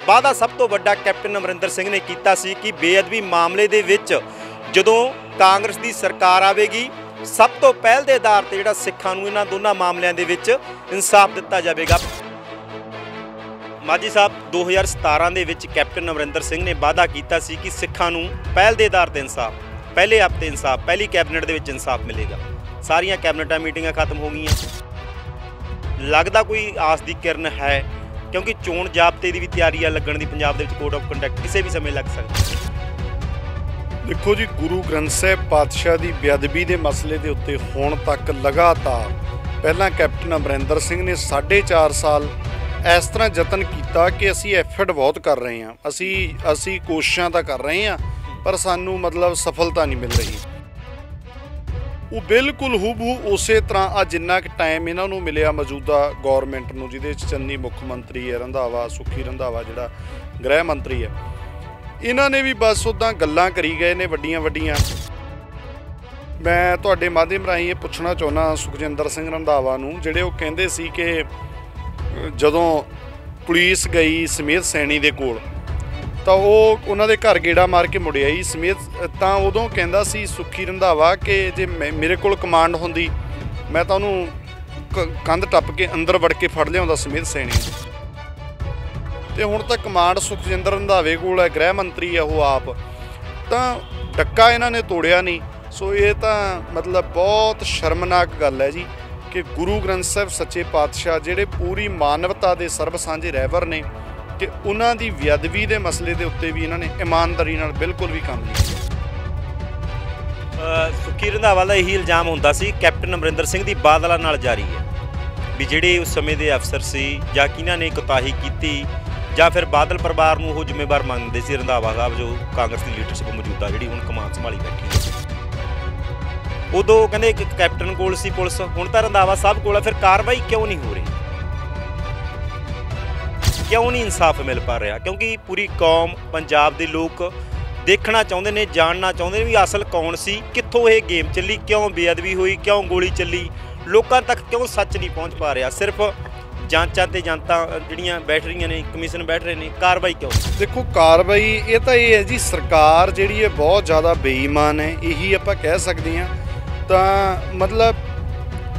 वादा सब तो वड्डा कैप्टन अमरिंदर सिंह ने कीता सी कि बेअदबी मामले दे विच जदों कांग्रेस की सरकार आवेगी सब तो पहल के आधार पर जिहड़ा सिखां नूं इन्हां दोनों मामलों के विच इंसाफ दिता जाएगा। माजी साहब 2017 ਦੇ ਵਿੱਚ कैप्टन अमरिंदर सिंह ने वादा किया सी कि सिखां नूं पहल के आधार पर इंसाफ, पहले हफ्ते इंसाफ, पहली कैबिनेट दे विच इंसाफ मिलेगा। सारियां कैबिनेटां मीटिंगां खत्म हो गईयां, लगदा कोई आस की किरण है क्योंकि चोण जाबते की भी तैयारी है लगन की। पंजाब दे विच कोड ऑफ कंडक्ट किसी भी समय लग सकता। देखो जी, गुरु ग्रंथ साहिब पातशाह की बेअदबी के मसले के उत्ते हुण तक लगातार पहला कैप्टन अमरिंदर सिंह ने 4.5 साल इस तरह यतन किया कि असी एफर्ट बहुत कर रहे हैं, असी कोशिशां तो कर रहे हैं पर सानू मतलब सफलता नहीं मिल रही। वो बिल्कुल हूबहू उस तरह जिन्ना कि टाइम इन्हां नूं मिलिया मौजूदा गौरमेंट नूं, जिहदे चन्नी मुख मंत्री है, रंधावा सुखी रंधावा जिहड़ा गृह मंत्री है, इन्हां ने भी बस उदां गल्लां करी गए ने वड्डियां वड्डियां। मैं तुहाडे माध्यम राहीं ये पुछना चाहुंदा सुखजिंदर सिंह रंधावा नूं, जिहड़े वो कहिंदे सी कि जदों पुलिस गई समेत सैनी दे कोल तो वो उन्हां दे घर गेड़ा मार के मुड़ आई समेत, तो उदों कहंदा सी सुखी रंधावा कि जे मेरे कोल कमांड होंदी मैं तो उहनूं कंध टप के अंदर वड़ के फड़ लिआउंदा समेत सैनी। तो हुण तां कमांड सुखजिंदर रंधावे कोल है, गृह मंत्री है वो आप, तो डक्का इन्हां ने तोड़िया नहीं। सो ये तो मतलब बहुत शर्मनाक गल है जी कि गुरु ग्रंथ साहिब सच्चे पातशाह जिहड़े पूरी मानवता के सर्ब सांझे रहबर ने कि उन्हां दी बेअदबी के मसले के उत्ते भी इन्हां ने ईमानदारी नाल बिल्कुल भी काम नहीं किया। सुखी रंधावा का यही इल्जाम होंदा सी कैप्टन अमरिंदर सिंह की बादल नाल जारी है भी जिहड़े उस समय के अफसर सी जां किन्हां ने कोताही कीती जां फिर बादल परिवार नूं ओह जिम्मेवार मनदे सी रंधावा साहब जो कांग्रेस की लीडरशिप मौजूदा जिहड़ी हुण कमान संभाली बैठी है। उदों कहंदे कैप्टन कोल सी पुलिस, हुण तां रंधावा साहब कोल, फिर कार्रवाई क्यों नहीं हो रही, क्यों नहीं इंसाफ मिल पा रहा? क्योंकि पूरी कौम पंजाब के लोग देखना चाहते हैं, जानना चाहते हैं भी असल कौन सी, कित्थों ये गेम चली, क्यों बेअदबी हुई, क्यों गोली चली, लोगों तक क्यों सच नहीं पहुँच पा रहा। सिर्फ जांचां ते जांतां जिहड़ियां बैठ रही ने, कमीशन बैठ रहे हैं, कार्रवाई क्यों? देखो कार्रवाई ये तो ये है जी, सरकार जिहड़ी है बहुत ज़्यादा बेईमान है, यही आपां कह सकते हैं। तो मतलब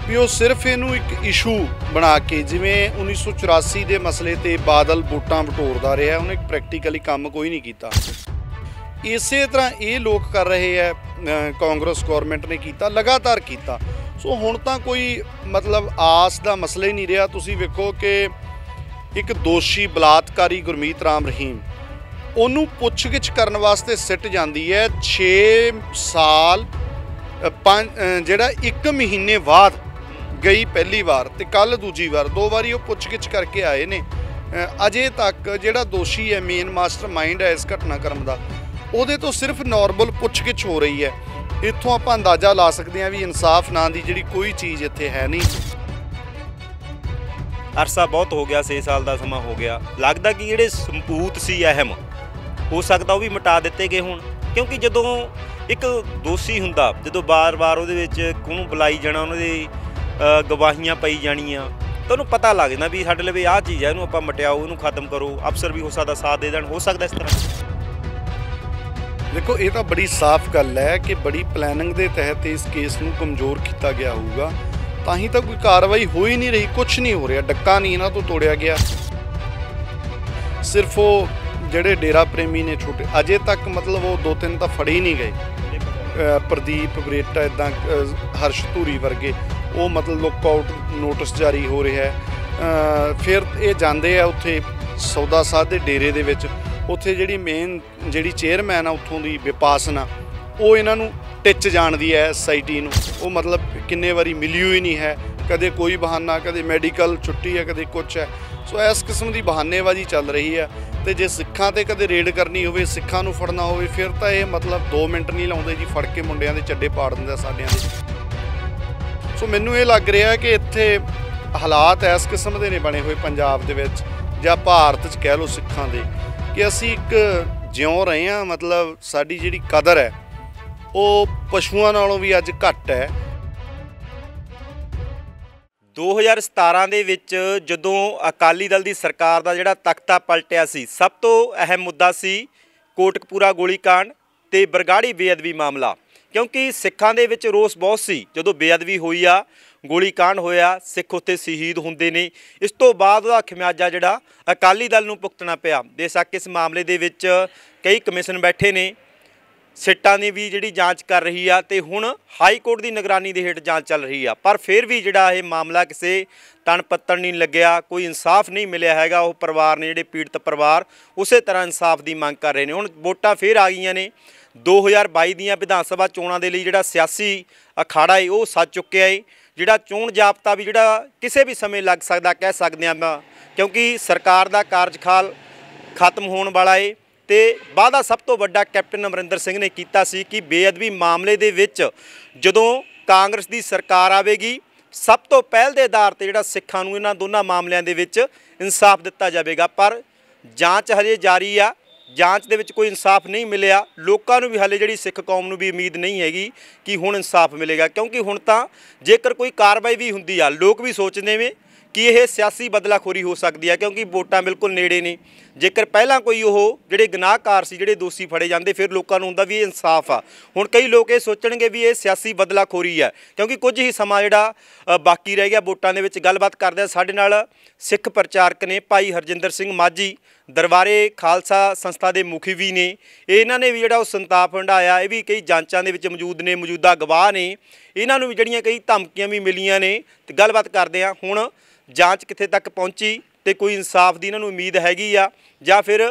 भी वो सिर्फ इनू एक इशू बना के जिमें 1984 के मसले ते बादल वोटां बटोरदा रहा, उन्हें प्रैक्टिकली काम कोई नहीं किया। इस तरह ये लोग कर रहे हैं, कांग्रेस गौरमेंट ने किया, लगातार किया। सो हुण तां कोई मतलब आस का मसला ही नहीं रहा। तुसीं वेखो कि एक दोषी बलात्कारी गुरमीत राम रहीम, उन्होंने पुछगिछ करने वास्ते सिट जाती है 6 साल जिहड़ा 1 महीने बाद गई पहली बार, तो कल दूजी बार, 2 बारी वो पुछगिछ करके आए ने। अजे तक जिहड़ा दोषी है, मेन मास्टर माइंड है इस घटनाक्रम का, उहदे तो सिर्फ नॉर्मल पुछगिछ हो रही है। इत्थों आपां अंदाज़ा ला सकते हैं भी इंसाफ नां दी जिहड़ी कोई चीज़ इत्थे है नहीं। अरसा बहुत हो गया, 6 साल का समा हो गया, लगता कि जिहड़े सबूत सी अहम हो सकता वो भी मिटा दिते गए होण, क्योंकि जदों एक दोषी हुंदा, जदों बार बार उहदे विच कोहनूं बुलाई जाना, उहनां दी गवाहियां पई जाणियां, तो उन्होंने पता लग जाना भी साडे लवे आह चीज़ है, इहनूं आपां मटियाओ, इहनूं खत्म करो। अफसर भी हो सकता साथ दे देण, हो सकता इस तरह। देखो ये तो बड़ी साफ गल है कि बड़ी प्लैनिंग के तहत इस केस नूं कमज़ोर किया गया होगा, तां तो कोई कार्रवाई हो ही नहीं रही, कुछ नहीं हो रहा, डक्का नहीं इन्हां तो तोड़िया गया। सिर्फ वो ਜਿਹੜੇ डेरा प्रेमी ने छोटे अजे तक मतलब वो 2-3 तो फड़े ही नहीं गए। प्रदीप बरेटा इदा हर्ष धूरी वर्गे वो मतलब लुकआउट नोटिस जारी हो रहा है। फिर ये जाते हैं उत्थे सौदा साध के डेरे दे विच, उत्थे जिहड़ी मेन जिहड़ी चेयरमैन आ उत्थों की विपासना, वो इन्हों टिच जानती है SIT नूं, वो मतलब किन्ने वारी मिली हुई नहीं है, कदे कोई बहाना, कदे मैडिकल छुट्टी है, कदे कुछ है। सो इस किस्म की बहानेबाजी चल रही है। तो जे सिखां ते कदे रेड करनी होवे, सिखां नूं फड़ना होवे, फिर तो ये मतलब 2 मिनट नहीं लाउंदे जी, फड़ के मुंडियां दे चड्डे पाड़ दिंदे साडियां दे। सो मैनूं ये लग रहा है कि इत्थे हालात इस किस्म के ने बने हुए पंजाब दे विच जां भारत च कह लो सिखां दे, कि असीं एक जिउं रहे हैं, मतलब साडी जिहड़ी कदर है वो पशुआं नालों भी अज घट है। 2017 ਦੇ ਵਿੱਚ ਜਦੋਂ ਅਕਾਲੀ ਦਲ ਦੀ ਸਰਕਾਰ ਦਾ ਜਿਹੜਾ ਤਖਤਾ ਪਲਟਿਆ ਸੀ, ਸਭ ਤੋਂ ਅਹਿਮ ਮੁੱਦਾ ਸੀ ਕੋਟਕਪੂਰਾ ਗੋਲੀकांड ਤੇ ਬਰਗਾੜੀ ਬੇਅਦਬੀ ਮਾਮਲਾ। ਕਿਉਂਕਿ ਸਿੱਖਾਂ ਦੇ ਵਿੱਚ ਰੋਸ ਬਹੁਤ ਸੀ ਜਦੋਂ ਬੇਅਦਬੀ ਹੋਈ ਆ, ਗੋਲੀकांड ਹੋਇਆ, ਸਿੱਖ ਉੱਥੇ ਸ਼ਹੀਦ ਹੁੰਦੇ ਨੇ। ਇਸ ਤੋਂ ਬਾਅਦ ਉਹਦਾ ਖਮਿਆਜਾ ਜਿਹੜਾ ਅਕਾਲੀ ਦਲ ਨੂੰ ਭੁਗਤਣਾ ਪਿਆ। ਬੇਸ਼ੱਕ ਇਸ ਮਾਮਲੇ ਦੇ ਵਿੱਚ ਕਈ ਕਮਿਸ਼ਨ ਬੈਠੇ ਨੇ, ਸਿੱਟਾਂ ਦੀ ਵੀ ਜਿਹੜੀ ਜਾਂਚ ਕਰ ਰਹੀ ਆ ਤੇ ਹੁਣ ਹਾਈ ਕੋਰਟ ਦੀ ਨਿਗਰਾਨੀ ਦੇ ਹੇਠ ਜਾਂਚ ਚੱਲ ਰਹੀ ਆ, ਪਰ ਫਿਰ ਵੀ ਜਿਹੜਾ ਇਹ ਮਾਮਲਾ ਕਿਸੇ ਤਣ ਪੱਤਣ ਨਹੀਂ ਲੱਗਿਆ, ਕੋਈ ਇਨਸਾਫ ਨਹੀਂ ਮਿਲਿਆ ਹੈਗਾ। ਉਹ ਪਰਿਵਾਰ ਨੇ ਜਿਹੜੇ ਪੀੜਤ ਪਰਿਵਾਰ ਉਸੇ ਤਰ੍ਹਾਂ ਇਨਸਾਫ ਦੀ ਮੰਗ ਕਰ ਰਹੇ ਨੇ। ਹੁਣ ਵੋਟਾਂ ਫਿਰ ਆ ਗਈਆਂ ਨੇ 2022 ਦੀਆਂ ਵਿਧਾਨ ਸਭਾ ਚੋਣਾਂ ਦੇ ਲਈ। ਜਿਹੜਾ ਸਿਆਸੀ ਅਖਾੜਾ ਹੈ ਉਹ ਸੱਜ ਚੁੱਕਿਆ ਹੈ। ਜਿਹੜਾ ਚੋਣ ਜਾਬਤਾ ਵੀ ਜਿਹੜਾ ਕਿਸੇ ਵੀ ਸਮੇਂ ਲੱਗ ਸਕਦਾ ਕਹਿ ਸਕਦੇ ਹਾਂ, ਕਿਉਂਕਿ ਸਰਕਾਰ ਦਾ ਕਾਰਜਕਾਲ ਖਤਮ ਹੋਣ ਵਾਲਾ ਹੈ। ਤੇ ਵਾਅਦਾ ਸਭ ਤੋਂ ਵੱਡਾ ਕੈਪਟਨ ਅਮਰਿੰਦਰ ਸਿੰਘ ਨੇ ਕੀਤਾ ਸੀ ਕਿ ਬੇਅਦਬੀ ਮਾਮਲੇ ਦੇ ਵਿੱਚ ਜਦੋਂ ਕਾਂਗਰਸ ਦੀ ਸਰਕਾਰ ਆਵੇਗੀ, ਸਭ ਤੋਂ ਪਹਿਲ ਦੇ ਆਧਾਰ ਤੇ ਜਿਹੜਾ ਸਿੱਖਾਂ ਨੂੰ ਇਹਨਾਂ ਦੋਨਾਂ ਮਾਮਲਿਆਂ ਦੇ ਵਿੱਚ ਇਨਸਾਫ ਦਿੱਤਾ ਜਾਵੇਗਾ। ਪਰ ਜਾਂਚ ਹਜੇ ਜਾਰੀ ਆ, ਜਾਂਚ ਦੇ ਵਿੱਚ ਕੋਈ ਇਨਸਾਫ ਨਹੀਂ ਮਿਲਿਆ। ਲੋਕਾਂ ਨੂੰ ਵੀ ਹਾਲੇ ਜਿਹੜੀ ਸਿੱਖ ਕੌਮ ਨੂੰ ਵੀ ਉਮੀਦ ਨਹੀਂ ਹੈਗੀ ਕਿ ਹੁਣ ਇਨਸਾਫ ਮਿਲੇਗਾ, ਕਿਉਂਕਿ ਹੁਣ ਤਾਂ ਜੇਕਰ ਕੋਈ ਕਾਰਵਾਈ ਵੀ ਹੁੰਦੀ ਆ, ਲੋਕ ਵੀ ਸੋਚਦੇ ਨੇ ਕਿ ਇਹ ਸਿਆਸੀ ਬਦਲਾਖੋਰੀ ਹੋ ਸਕਦੀ ਹੈ, ਕਿਉਂਕਿ ਵੋਟਾਂ ਬਿਲਕੁਲ ਨੇੜੇ ਨੇ। ਜੇਕਰ ਪਹਿਲਾਂ ਕੋਈ ਉਹ ਜਿਹੜੇ ਗੁਨਾਹਕਾਰ ਸੀ, ਜਿਹੜੇ ਦੋਸ਼ੀ ਫੜੇ ਜਾਂਦੇ, ਫਿਰ ਲੋਕਾਂ ਨੂੰ ਹੁੰਦਾ ਵੀ ਇਹ ਇਨਸਾਫ ਆ। ਹੁਣ ਕਈ ਲੋਕ ਇਹ ਸੋਚਣਗੇ ਵੀ ਇਹ ਸਿਆਸੀ ਬਦਲਾਖੋਰੀ ਹੈ, ਕਿਉਂਕਿ ਕੁਝ ਹੀ ਸਮਾਂ ਜਿਹੜਾ ਬਾਕੀ ਰਹਿ ਗਿਆ ਵੋਟਾਂ ਦੇ ਵਿੱਚ। ਗੱਲਬਾਤ ਕਰਦੇ ਹਾਂ, ਸਾਡੇ ਨਾਲ ਸਿੱਖ ਪ੍ਰਚਾਰਕ ਨੇ ਭਾਈ ਹਰਜਿੰਦਰ ਸਿੰਘ ਮਾਝੀ, ਦਰਬਾਰੇ ਖਾਲਸਾ ਸੰਸਥਾ ਦੇ ਮੁਖੀ ਵੀ ਨੇ। ਇਹਨਾਂ ਨੇ ਵੀ ਜਿਹੜਾ ਉਹ ਸੰਤਾਪ ਹੰਢਾਇਆ, ਇਹ ਵੀ ਕਈ ਜਾਂਚਾਂ ਦੇ ਵਿੱਚ ਮੌਜੂਦ ਨੇ, ਮੌਜੂਦਾ ਗਵਾਹ ਨੇ। ਇਹਨਾਂ ਨੂੰ ਵੀ ਜਿਹੜੀਆਂ ਕਈ ਧਮਕੀਆਂ ਵੀ ਮਿਲੀਆਂ ਨੇ। ਤੇ ਗੱਲਬਾਤ ਕਰਦੇ ਹਾਂ ਹੁਣ ਜਾਂਚ ਕਿੱਥੇ ਤੱਕ ਪਹੁੰਚੀ ਤੇ ਕੋਈ ਇਨਸਾਫ ਦੀ ਇਹਨਾਂ ਨੂੰ ਉਮੀਦ ਹੈਗੀ ਆ, ਜਾਂ ਫਿਰ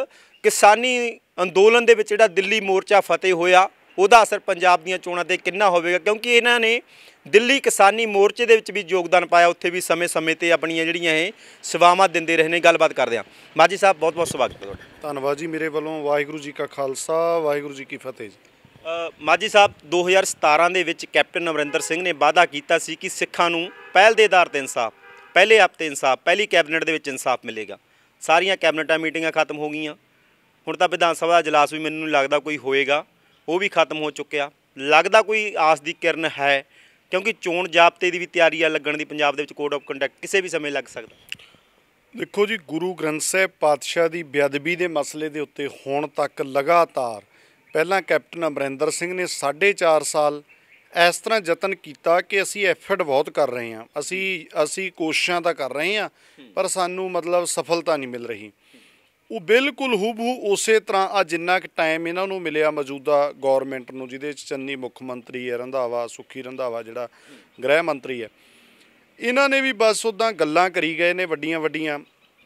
ਕਿਸਾਨੀ ਅੰਦੋਲਨ ਦੇ ਵਿੱਚ ਜਿਹੜਾ ਦਿੱਲੀ ਮੋਰਚਾ ਫਤਿਹ ਹੋਇਆ ਉਹਦਾ ਅਸਰ ਪੰਜਾਬ ਦੀਆਂ ਚੋਣਾਂ ਤੇ ਕਿੰਨਾ ਹੋਵੇਗਾ। ਕਿਉਂਕਿ ਇਹਨਾਂ ਨੇ ਦਿੱਲੀ ਕਿਸਾਨੀ ਮੋਰਚੇ ਦੇ ਵਿੱਚ ਵੀ ਯੋਗਦਾਨ ਪਾਇਆ, ਉੱਥੇ ਵੀ ਸਮੇਂ-ਸਮੇਂ ਤੇ ਆਪਣੀਆਂ ਜਿਹੜੀਆਂ ਇਹ ਸੇਵਾਵਾਂ ਦਿੰਦੇ ਰਹੇ ਨੇ। ਗੱਲਬਾਤ ਕਰਦੇ ਹਾਂ। ਮਾਝੀ ਸਾਹਿਬ ਬਹੁਤ ਬਹੁਤ ਸਵਾਗਤ ਹੈ ਤੁਹਾਡਾ। ਧੰਨਵਾਦ ਜੀ ਮੇਰੇ ਵੱਲੋਂ। ਵਾਹਿਗੁਰੂ ਜੀ ਕਾ ਖਾਲਸਾ, ਵਾਹਿਗੁਰੂ ਜੀ ਕੀ ਫਤਿਹ ਜੀ। ਮਾਝੀ ਸਾਹਿਬ, 2017 ਦੇ ਵਿੱਚ ਕੈਪਟਨ ਅਮਰਿੰਦਰ ਸਿੰਘ ਨੇ ਵਾਅਦਾ ਕੀਤਾ ਸੀ ਕਿ ਸਿੱਖਾਂ ਨੂੰ ਪਹਿਲ ਦੇ ਆਧਾਰ ਤੇ ਇਨਸਾਫ, ਪਹਿਲੇ ਹਫ਼ਤੇ ਇਨਸਾਫ, ਪਹਿਲੀ ਕੈਬਨਿਟ ਦੇ ਵਿੱਚ ਇਨਸਾਫ ਮਿਲੇਗਾ। ਸਾਰੀਆਂ ਕੈਬਨਿਟਾਂ ਮੀਟਿੰਗਾਂ ਖਤਮ ਹੋ ਗਈਆਂ। ਹੁਣ ਤਾਂ ਵਿਧਾਨ ਸਭਾ ਦਾ ਇਜਲਾਸ ਵੀ ਮੈਨੂੰ ਨਹੀਂ ਲੱਗਦਾ ਕੋਈ ਹੋਏਗਾ, ਉਹ ਵੀ ਖਤਮ ਹੋ ਚੁੱਕਿਆ। ਲੱਗਦਾ ਕੋਈ ਆਸ ਦੀ ਕਿਰਨ ਹੈ, ਕਿਉਂਕਿ ਚੋਣ ਜਾਬਤੇ ਦੀ ਵੀ ਤਿਆਰੀ ਆ ਲੱਗਣ ਦੀ ਪੰਜਾਬ ਦੇ ਵਿੱਚ। ਕੋਡ ਆਫ ਕੰਡਕਟ ਕਿਸੇ ਵੀ ਸਮੇਂ ਲੱਗ ਸਕਦਾ। ਦੇਖੋ ਜੀ, ਗੁਰੂ ਗ੍ਰੰਥ ਸਾਹਿਬ ਪਾਤਸ਼ਾਹ ਦੀ ਬੇਅਦਬੀ ਦੇ ਮਸਲੇ ਦੇ ਉੱਤੇ ਹੁਣ ਤੱਕ ਲਗਾਤਾਰ ਪਹਿਲਾਂ ਕੈਪਟਨ ਅਮਰਿੰਦਰ ਸਿੰਘ ਨੇ 4.5 ਸਾਲ ਇਸ ਤਰ੍ਹਾਂ ਯਤਨ ਕੀਤਾ ਕਿ ਅਸੀਂ ਐਫਰਟ ਬਹੁਤ ਕਰ ਰਹੇ ਹਾਂ, ਅਸੀਂ ਕੋਸ਼ਿਸ਼ਾਂ ਤਾਂ ਕਰ ਰਹੇ ਹਾਂ, ਪਰ ਸਾਨੂੰ ਮਤਲਬ ਸਫਲਤਾ ਨਹੀਂ ਮਿਲ ਰਹੀ। ਉਹ ਬਿਲਕੁਲ ਹੂਬਹੂ ਉਸੇ ਤਰ੍ਹਾਂ ਆ ਜਿੰਨਾ ਕੁ ਟਾਈਮ ਇਹਨਾਂ ਨੂੰ ਮਿਲਿਆ ਮੌਜੂਦਾ ਗੌਰਮੈਂਟ ਨੂੰ, ਜਿਹਦੇ 'ਚ ਚੰਨੀ ਮੁੱਖ ਮੰਤਰੀ ਹੈ, ਰੰਧਾਵਾ ਸੁੱਖੀ ਰੰਧਾਵਾ ਜਿਹੜਾ ਗ੍ਰਹਿ ਮੰਤਰੀ ਹੈ, ਇਹਨਾਂ ਨੇ ਵੀ ਬਸ ਉੱਦਾਂ ਗੱਲਾਂ ਕਰੀ ਗਏ ਨੇ ਵੱਡੀਆਂ ਵੱਡੀਆਂ।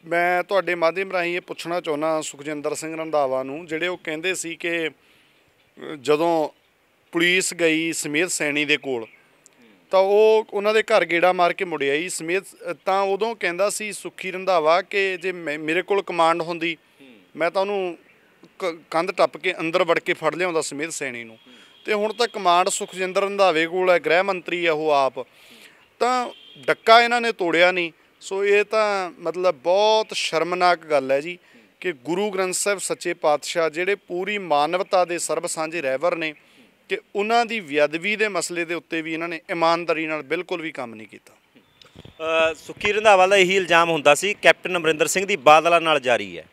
ਮੈਂ ਤੁਹਾਡੇ ਮਾਧਿਅਮ ਰਾਹੀਂ ਇਹ ਪੁੱਛਣਾ ਚਾਹੁੰਦਾ ਸੁਖਜਿੰਦਰ ਸਿੰਘ ਰੰਧਾਵਾ ਨੂੰ, ਜਿਹੜੇ ਉਹ ਕਹਿੰਦੇ ਸੀ ਕਿ ਜਦੋਂ ਪੁਲਿਸ ਗਈ ਸਮੇਤ ਸੈਣੀ ਦੇ ਕੋਲ ਤਾਂ ਉਹ ਉਹਨਾਂ ਦੇ ਘਰ ਗੇੜਾ ਮਾਰ ਕੇ ਮੁੜ ਆਈ ਸਮੇਤ। ਤਾਂ ਉਦੋਂ ਕਹਿੰਦਾ ਸੀ ਸੁੱਖੀ ਰੰਧਾਵਾ ਕਿ ਜੇ ਮੇਰੇ ਕੋਲ ਕਮਾਂਡ ਹੁੰਦੀ ਮੈਂ ਤਾਂ ਉਹਨੂੰ ਕੰਧ ਟੱਪ ਕੇ ਅੰਦਰ ਵੜ ਕੇ ਫੜ ਲਿਆਉਂਦਾ ਸਮੇਤ ਸੈਣੀ ਨੂੰ। ਤੇ ਹੁਣ ਤਾਂ ਕਮਾਂਡ ਸੁਖਜਿੰਦਰ ਰੰਧਾਵੇ ਕੋਲ ਹੈ, ਗ੍ਰਹਿ ਮੰਤਰੀ ਹੈ ਉਹ ਆਪ, ਤਾਂ ਡੱਕਾ ਇਹਨਾਂ ਨੇ ਤੋੜਿਆ ਨਹੀਂ। ਸੋ ਇਹ ਤਾਂ ਮਤਲਬ ਬਹੁਤ ਸ਼ਰਮਨਾਕ ਗੱਲ ਹੈ ਜੀ ਕਿ ਗੁਰੂ ਗ੍ਰੰਥ ਸਾਹਿਬ ਸੱਚੇ ਪਾਤਸ਼ਾਹ ਜਿਹੜੇ ਪੂਰੀ ਮਾਨਵਤਾ ਦੇ ਸਰਬ ਸਾਂਝੇ ਰਹਿਬਰ ਨੇ, ਕਿ ਉਹਨਾਂ ਦੀ ਬੇਅਦਬੀ ਦੇ ਮਸਲੇ ਦੇ ਉੱਤੇ ਵੀ ਇਹਨਾਂ ਨੇ ਇਮਾਨਦਾਰੀ ਨਾਲ ਬਿਲਕੁਲ ਵੀ ਕੰਮ ਨਹੀਂ ਕੀਤਾ। ਸੁੱਖੀ ਰੰਧਾਵਾ ਦਾ ਇਹੀ ਇਲਜ਼ਾਮ ਹੁੰਦਾ ਸੀ ਕੈਪਟਨ ਅਮਰਿੰਦਰ ਸਿੰਘ ਦੀ ਬਾਦਲਾਂ ਨਾਲ ਜਾਰੀ ਹੈ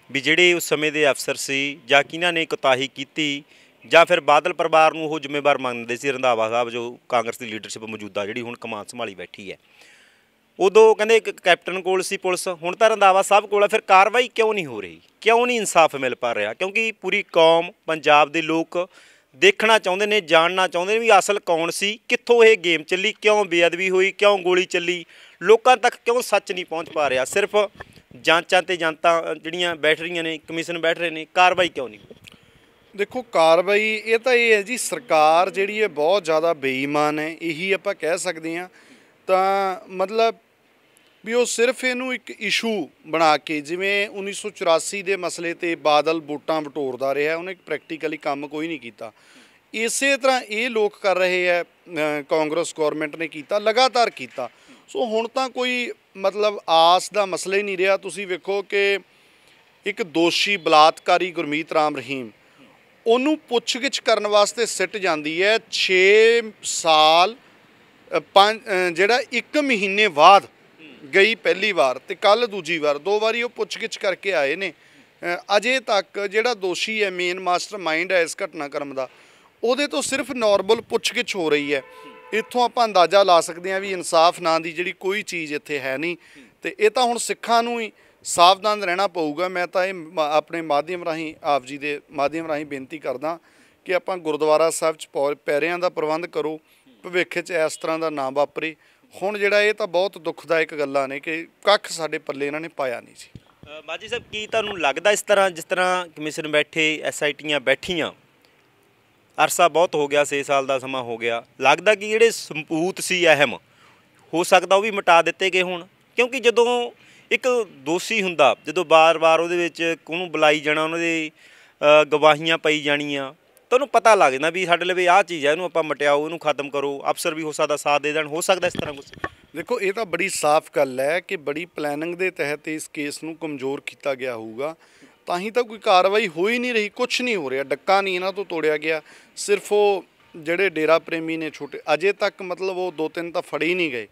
ਵੀ ਜਿਹੜੇ ਉਸ ਸਮੇਂ ਦੇ ਅਫਸਰ ਸੀ ਜਾਂ ਕਿਹਨਾਂ ਨੇ ਕੋਤਾਹੀ ਕੀਤੀ, ਜਾਂ ਫਿਰ ਬਾਦਲ ਪਰਿਵਾਰ ਨੂੰ ਉਹ ਜ਼ਿੰਮੇਵਾਰ ਮੰਨਦੇ ਸੀ। ਰੰਧਾਵਾ ਸਾਹਿਬ ਜੋ ਕਾਂਗਰਸ ਦੀ ਲੀਡਰਸ਼ਿਪ ਮੌਜੂਦਾ ਜਿਹੜੀ ਹੁਣ ਕਮਾਨ ਸੰਭਾਲੀ ਬੈਠੀ ਹੈ, ਉਦੋਂ ਕਹਿੰਦੇ ਕੈਪਟਨ ਕੋਲ ਸੀ ਪੁਲਿਸ, ਹੁਣ ਤਾਂ ਰੰਧਾਵਾ ਸਾਹਿਬ ਕੋਲ ਹੈ। ਫਿਰ ਕਾਰਵਾਈ ਕਿਉਂ ਨਹੀਂ ਹੋ ਰਹੀ, ਕਿਉਂ ਨਹੀਂ ਇਨਸਾਫ ਮਿਲ ਪਾ ਰਿਹਾ? ਕਿਉਂਕਿ ਪੂਰੀ ਕੌਮ, ਪੰਜਾਬ ਦੇ ਲੋਕ ਦੇਖਣਾ ਚਾਹੁੰਦੇ ਨੇ, ਜਾਣਨਾ ਚਾਹੁੰਦੇ ਨੇ ਵੀ ਅਸਲ ਕੌਣ ਸੀ, ਕਿੱਥੋਂ ਇਹ ਗੇਮ ਚੱਲੀ, ਕਿਉਂ ਬੇਅਦਬੀ ਹੋਈ, ਕਿਉਂ ਗੋਲੀ ਚੱਲੀ, ਲੋਕਾਂ ਤੱਕ ਕਿਉਂ ਸੱਚ ਨਹੀਂ ਪਹੁੰਚ ਪਾ ਰਿਹਾ। ਸਿਰਫ ਜਾਂਚਾਂ ਤੇ ਜਨਤਾ ਜਿਹੜੀਆਂ ਬੈਠ ਰਹੀਆਂ ਨੇ, ਕਮਿਸ਼ਨ ਬੈਠ ਰਹੇ ਨੇ, ਕਾਰਵਾਈ ਕਿਉਂ ਨਹੀਂ? ਦੇਖੋ ਕਾਰਵਾਈ ਇਹ ਤਾਂ ਇਹ ਹੈ ਜੀ, ਸਰਕਾਰ ਜਿਹੜੀ ਹੈ ਬਹੁਤ ਜ਼ਿਆਦਾ ਬੇਈਮਾਨ ਹੈ, ਇਹੀ ਆਪਾਂ ਕਹਿ ਸਕਦੇ ਹਾਂ। ਤਾਂ ਮਤਲਬ ਵੀ ਉਹ ਸਿਰਫ ਇਹਨੂੰ ਇੱਕ ਇਸ਼ੂ ਬਣਾ ਕੇ, ਜਿਵੇਂ 1984 ਦੇ ਮਸਲੇ 'ਤੇ ਬਾਦਲ ਵੋਟਾਂ ਵਟੋਰਦਾ ਰਿਹਾ, ਉਹਨੇ ਪ੍ਰੈਕਟੀਕਲੀ ਕੰਮ ਕੋਈ ਨਹੀਂ ਕੀਤਾ। ਇਸੇ ਤਰ੍ਹਾਂ ਇਹ ਲੋਕ ਕਰ ਰਹੇ ਹੈ, ਕਾਂਗਰਸ ਗੌਰਮੈਂਟ ਨੇ ਕੀਤਾ, ਲਗਾਤਾਰ ਕੀਤਾ। ਸੋ ਹੁਣ ਤਾਂ ਕੋਈ ਮਤਲਬ ਆਸ ਦਾ ਮਸਲਾ ਹੀ ਨਹੀਂ ਰਿਹਾ। ਤੁਸੀਂ ਵੇਖੋ ਕਿ ਇੱਕ ਦੋਸ਼ੀ ਬਲਾਤਕਾਰੀ ਗੁਰਮੀਤ ਰਾਮ ਰਹੀਮ, ਉਹਨੂੰ ਪੁੱਛਗਿੱਛ ਕਰਨ ਵਾਸਤੇ ਸਿੱਟ ਜਾਂਦੀ ਹੈ 6 ਸਾਲ ਜਿਹੜਾ 1 ਮਹੀਨੇ ਬਾਅਦ ਗਈ ਪਹਿਲੀ ਵਾਰ ਤੇ ਕੱਲ ਦੂਜੀ ਵਾਰ, 2 ਵਾਰੀ ਉਹ ਪੁੱਛਗਿੱਛ ਕਰਕੇ ਆਏ ਨੇ। ਅਜੇ ਤੱਕ ਜਿਹੜਾ ਦੋਸ਼ੀ ਹੈ, ਮੇਨ ਮਾਸਟਰ ਮਾਈਂਡ ਹੈ ਇਸ ਘਟਨਾਕ੍ਰਮ ਦਾ, ਉਹਦੇ ਤੋਂ ਸਿਰਫ ਨਾਰਮਲ ਪੁੱਛਗਿੱਛ ਹੋ ਰਹੀ ਹੈ। ਇੱਥੋਂ ਆਪਾਂ ਅੰਦਾਜ਼ਾ ਲਾ ਸਕਦੇ ਹਾਂ ਵੀ ਇਨਸਾਫ ਨਾਂ ਦੀ ਜਿਹੜੀ ਕੋਈ ਚੀਜ਼ ਇੱਥੇ ਹੈ ਨਹੀਂ। ਤੇ ਇਹ ਤਾਂ ਹੁਣ ਸਿੱਖਾਂ ਨੂੰ ਹੀ ਸਾਵਧਾਨ ਰਹਿਣਾ ਪਊਗਾ। ਮੈਂ ਤਾਂ ਇਹ ਆਪਣੇ ਮਾਧਿਅਮ ਰਾਹੀਂ, ਆਪ ਜੀ ਦੇ ਮਾਧਿਅਮ ਰਾਹੀਂ ਬੇਨਤੀ ਕਰਦਾ ਕਿ ਆਪਾਂ ਗੁਰਦੁਆਰਾ ਸਾਹਿਬ 'ਚ ਪੈਰਿਆਂ ਦਾ ਪ੍ਰਬੰਧ ਕਰੋ, ਭਵਿੱਖ 'ਚ ਇਸ ਤਰ੍ਹਾਂ ਦਾ ਨਾ ਵਾਪਰੇ। ਹੁਣ ਜਿਹੜਾ ਇਹ ਤਾਂ ਬਹੁਤ ਦੁਖਦਾਇਕ ਗੱਲਾਂ ਨੇ ਕਿ ਕੱਖ ਸਾਡੇ ਪੱਲੇ ਇਹਨਾਂ ਨੇ ਪਾਇਆ ਨਹੀਂ ਜੀ। ਮਾਜੀ ਸਾਹਿਬ, ਕੀ ਤੁਹਾਨੂੰ ਲੱਗਦਾ ਇਸ ਤਰ੍ਹਾਂ ਜਿਸ ਤਰ੍ਹਾਂ ਕਮਿਸ਼ਨ ਬੈਠੇ, SITਆਂ ਬੈਠੀਆਂ, ਅਰਸਾ ਬਹੁਤ ਹੋ ਗਿਆ, 6 ਸਾਲ ਦਾ ਸਮਾਂ ਹੋ ਗਿਆ, ਲੱਗਦਾ ਕਿ ਜਿਹੜੇ ਸਬੂਤ ਸੀ ਅਹਿਮ, ਹੋ ਸਕਦਾ ਉਹ ਵੀ ਮਿਟਾ ਦਿੱਤੇ ਗਏ ਹੋਣ? ਕਿਉਂਕਿ ਜਦੋਂ ਇੱਕ ਦੋਸ਼ੀ ਹੁੰਦਾ, ਜਦੋਂ ਵਾਰ-ਵਾਰ ਉਹਦੇ ਵਿੱਚ ਉਹਨੂੰ ਬੁਲਾਈ ਜਾਣਾ, ਉਹਨਾਂ ਦੀ ਗਵਾਹੀਆਂ ਪਈ ਜਾਣੀਆਂ, ਤੁਹਾਨੂੰ ਪਤਾ ਲੱਗ ਜਾਂਦਾ ਵੀ ਸਾਡੇ ਲਈ ਆਹ ਚੀਜ਼ ਹੈ, ਇਹਨੂੰ ਆਪਾਂ ਮਟਿਆਓ, ਇਹਨੂੰ ਖਤਮ ਕਰੋ। ਅਫਸਰ ਵੀ ਹੋ ਸਕਦਾ ਸਾਥ ਦੇ ਦੇਣ, ਹੋ ਸਕਦਾ ਇਸ ਤਰ੍ਹਾਂ ਕੁਛ। ਦੇਖੋ, ਇਹ ਤਾਂ ਬੜੀ ਸਾਫ਼ ਗੱਲ ਹੈ ਕਿ ਬੜੀ ਪਲੈਨਿੰਗ ਦੇ ਤਹਿਤ ਇਸ ਕੇਸ ਨੂੰ ਕਮਜ਼ੋਰ ਕੀਤਾ ਗਿਆ ਹੋਊਗਾ, ਤਾਂ ਹੀ ਤਾਂ ਕੋਈ ਕਾਰਵਾਈ ਹੋ ਹੀ ਨਹੀਂ ਰਹੀ, ਕੁਛ ਨਹੀਂ ਹੋ ਰਿਹਾ, ਡੱਕਾ ਨਹੀਂ ਇਹਨਾਂ ਤੋਂ ਤੋੜਿਆ ਗਿਆ। ਸਿਰਫ ਉਹ ਜਿਹੜੇ ਡੇਰਾ ਪ੍ਰੇਮੀ ਨੇ ਛੋਟੇ, ਅਜੇ ਤੱਕ ਮਤਲਬ ਉਹ 2-3 ਤਾਂ ਫੜੇ ਹੀ ਨਹੀਂ ਗਏ।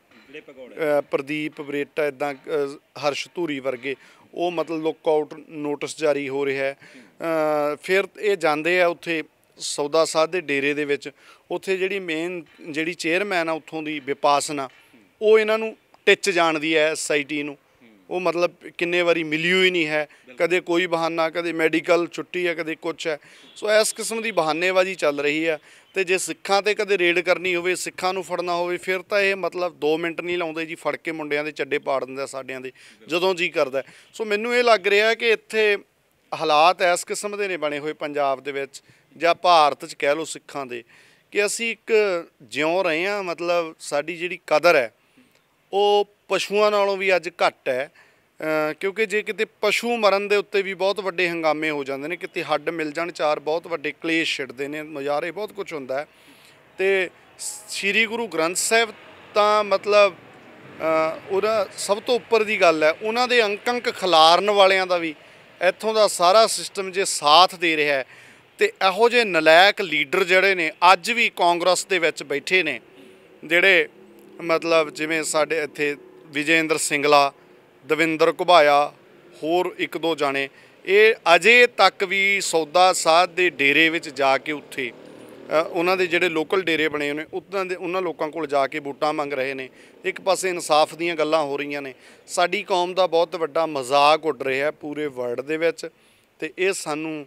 ਪ੍ਰਦੀਪ ਬਰੇਟਾ, ਇੱਦਾਂ ਹਰਸ਼ ਧੂਰੀ ਵਰਗੇ, ਉਹ ਮਤਲਬ ਲੁੱਕ ਆਊਟ ਨੋਟਿਸ ਜਾਰੀ ਹੋ ਰਿਹਾ ਹੈ। ਫਿਰ ਇਹ ਜਾਂਦੇ ਆ ਉੱਥੇ ਸੌਦਾ ਸਾਧ ਦੇ ਡੇਰੇ ਦੇ ਵਿੱਚ, ਉੱਥੇ ਜਿਹੜੀ ਚੇਅਰਮੈਨ ਆ ਉੱਥੋਂ ਦੀ ਵਿਪਾਸਨਾ, ਉਹ ਇਹਨਾਂ ਨੂੰ ਟਿੱਚ ਜਾਣਦੀ ਹੈ SIT ਨੂੰ। ਉਹ ਮਤਲਬ ਕਿੰਨੇ ਵਾਰੀ ਮਿਲੀ ਹੋਈ ਨਹੀਂ ਹੈ, ਕਦੇ ਕੋਈ ਬਹਾਨਾ, ਕਦੇ ਮੈਡੀਕਲ ਛੁੱਟੀ ਹੈ, ਕਦੇ ਕੁਛ ਹੈ। ਸੋ ਇਸ ਕਿਸਮ ਦੀ ਬਹਾਨੇਬਾਜ਼ੀ ਚੱਲ ਰਹੀ ਹੈ। ਤੇ ਜੇ ਸਿੱਖਾਂ ਤੇ ਕਦੇ ਰੇਡ ਕਰਨੀ ਹੋਵੇ, ਸਿੱਖਾਂ ਨੂੰ ਫੜਨਾ ਹੋਵੇ, ਫਿਰ ਤਾਂ ਇਹ ਮਤਲਬ 2 ਮਿੰਟ ਨਹੀਂ ਲਾਉਂਦੇ ਜੀ, ਫੜ ਕੇ ਮੁੰਡਿਆਂ ਦੇ ਚੱਡੇ ਪਾੜ ਦਿੰਦੇ ਸਾਡਿਆਂ ਦੇ ਜਦੋਂ ਜੀ ਕਰਦਾ। ਸੋ ਮੈਨੂੰ ਇਹ ਲੱਗ ਰਿਹਾ ਕਿ ਇੱਥੇ ਹਾਲਾਤ ਇਸ ਕਿਸਮ ਦੇ ਨੇ ਬਣੇ ਹੋਏ ਪੰਜਾਬ ਦੇ ਵਿੱਚ, ਜਾਂ ਭਾਰਤ 'ਚ ਕਹਿ ਲਓ ਸਿੱਖਾਂ ਦੇ, ਕਿ ਅਸੀਂ ਇੱਕ ਜਿਉਂ ਰਹੇ ਹਾਂ, ਮਤਲਬ ਸਾਡੀ ਜਿਹੜੀ ਕਦਰ ਹੈ ਉਹ ਪਸ਼ੂਆਂ ਨਾਲੋਂ ਵੀ ਅੱਜ ਘੱਟ ਹੈ। ਕਿਉਂਕਿ ਜੇ ਕਿਤੇ ਪਸ਼ੂ ਮਰਨ ਦੇ ਉੱਤੇ ਵੀ ਬਹੁਤ ਵੱਡੇ ਹੰਗਾਮੇ ਹੋ ਜਾਂਦੇ ਨੇ, ਕਿਤੇ ਹੱਡ ਮਿਲ ਜਾਣ 4 ਬਹੁਤ ਵੱਡੇ ਕਲੇਸ਼ ਛਿੜਦੇ ਨੇ, ਨਜ਼ਾਰੇ ਬਹੁਤ ਕੁਝ ਹੁੰਦਾ ਹੈ। ਅਤੇ ਸ਼੍ਰੀ ਗੁਰੂ ਗ੍ਰੰਥ ਸਾਹਿਬ ਤਾਂ ਮਤਲਬ ਉਹਦਾ ਸਭ ਤੋਂ ਉੱਪਰ ਦੀ ਗੱਲ ਹੈ। ਉਹਨਾਂ ਦੇ ਅੰਕ ਖਿਲਾਰਨ ਵਾਲਿਆਂ ਦਾ ਵੀ ਇੱਥੋਂ ਦਾ ਸਾਰਾ ਸਿਸਟਮ ਜੇ ਸਾਥ ਦੇ ਰਿਹਾ ਹੈ, ਅਤੇ ਇਹੋ ਜਿਹੇ ਨਲਾਇਕ ਲੀਡਰ ਜਿਹੜੇ ਨੇ ਅੱਜ ਵੀ ਕਾਂਗਰਸ ਦੇ ਵਿੱਚ ਬੈਠੇ ਨੇ, ਜਿਹੜੇ ਮਤਲਬ ਜਿਵੇਂ ਸਾਡੇ ਇੱਥੇ ਵਿਜੇਂਦਰ ਸਿੰਗਲਾ, ਦਵਿੰਦਰ ਘੁਬਾਇਆ, ਹੋਰ 1-2 ਜਾਣੇ, ਇਹ ਅਜੇ ਤੱਕ ਵੀ ਸੌਦਾ ਸਾਧ ਦੇ ਡੇਰੇ ਵਿੱਚ ਜਾ ਕੇ ਉੱਥੇ ਉਹਨਾਂ ਦੇ ਜਿਹੜੇ ਲੋਕਲ ਡੇਰੇ ਬਣੇ ਨੇ ਉਹਨਾਂ ਲੋਕਾਂ ਕੋਲ ਜਾ ਕੇ ਵੋਟਾਂ ਮੰਗ ਰਹੇ ਨੇ। ਇੱਕ ਪਾਸੇ ਇਨਸਾਫ ਦੀਆਂ ਗੱਲਾਂ ਹੋ ਰਹੀਆਂ ਨੇ। ਸਾਡੀ ਕੌਮ ਦਾ ਬਹੁਤ ਵੱਡਾ ਮਜ਼ਾਕ ਉੱਡ ਰਿਹਾ ਪੂਰੇ ਵਰਲਡ ਦੇ ਵਿੱਚ, ਅਤੇ ਇਹ ਸਾਨੂੰ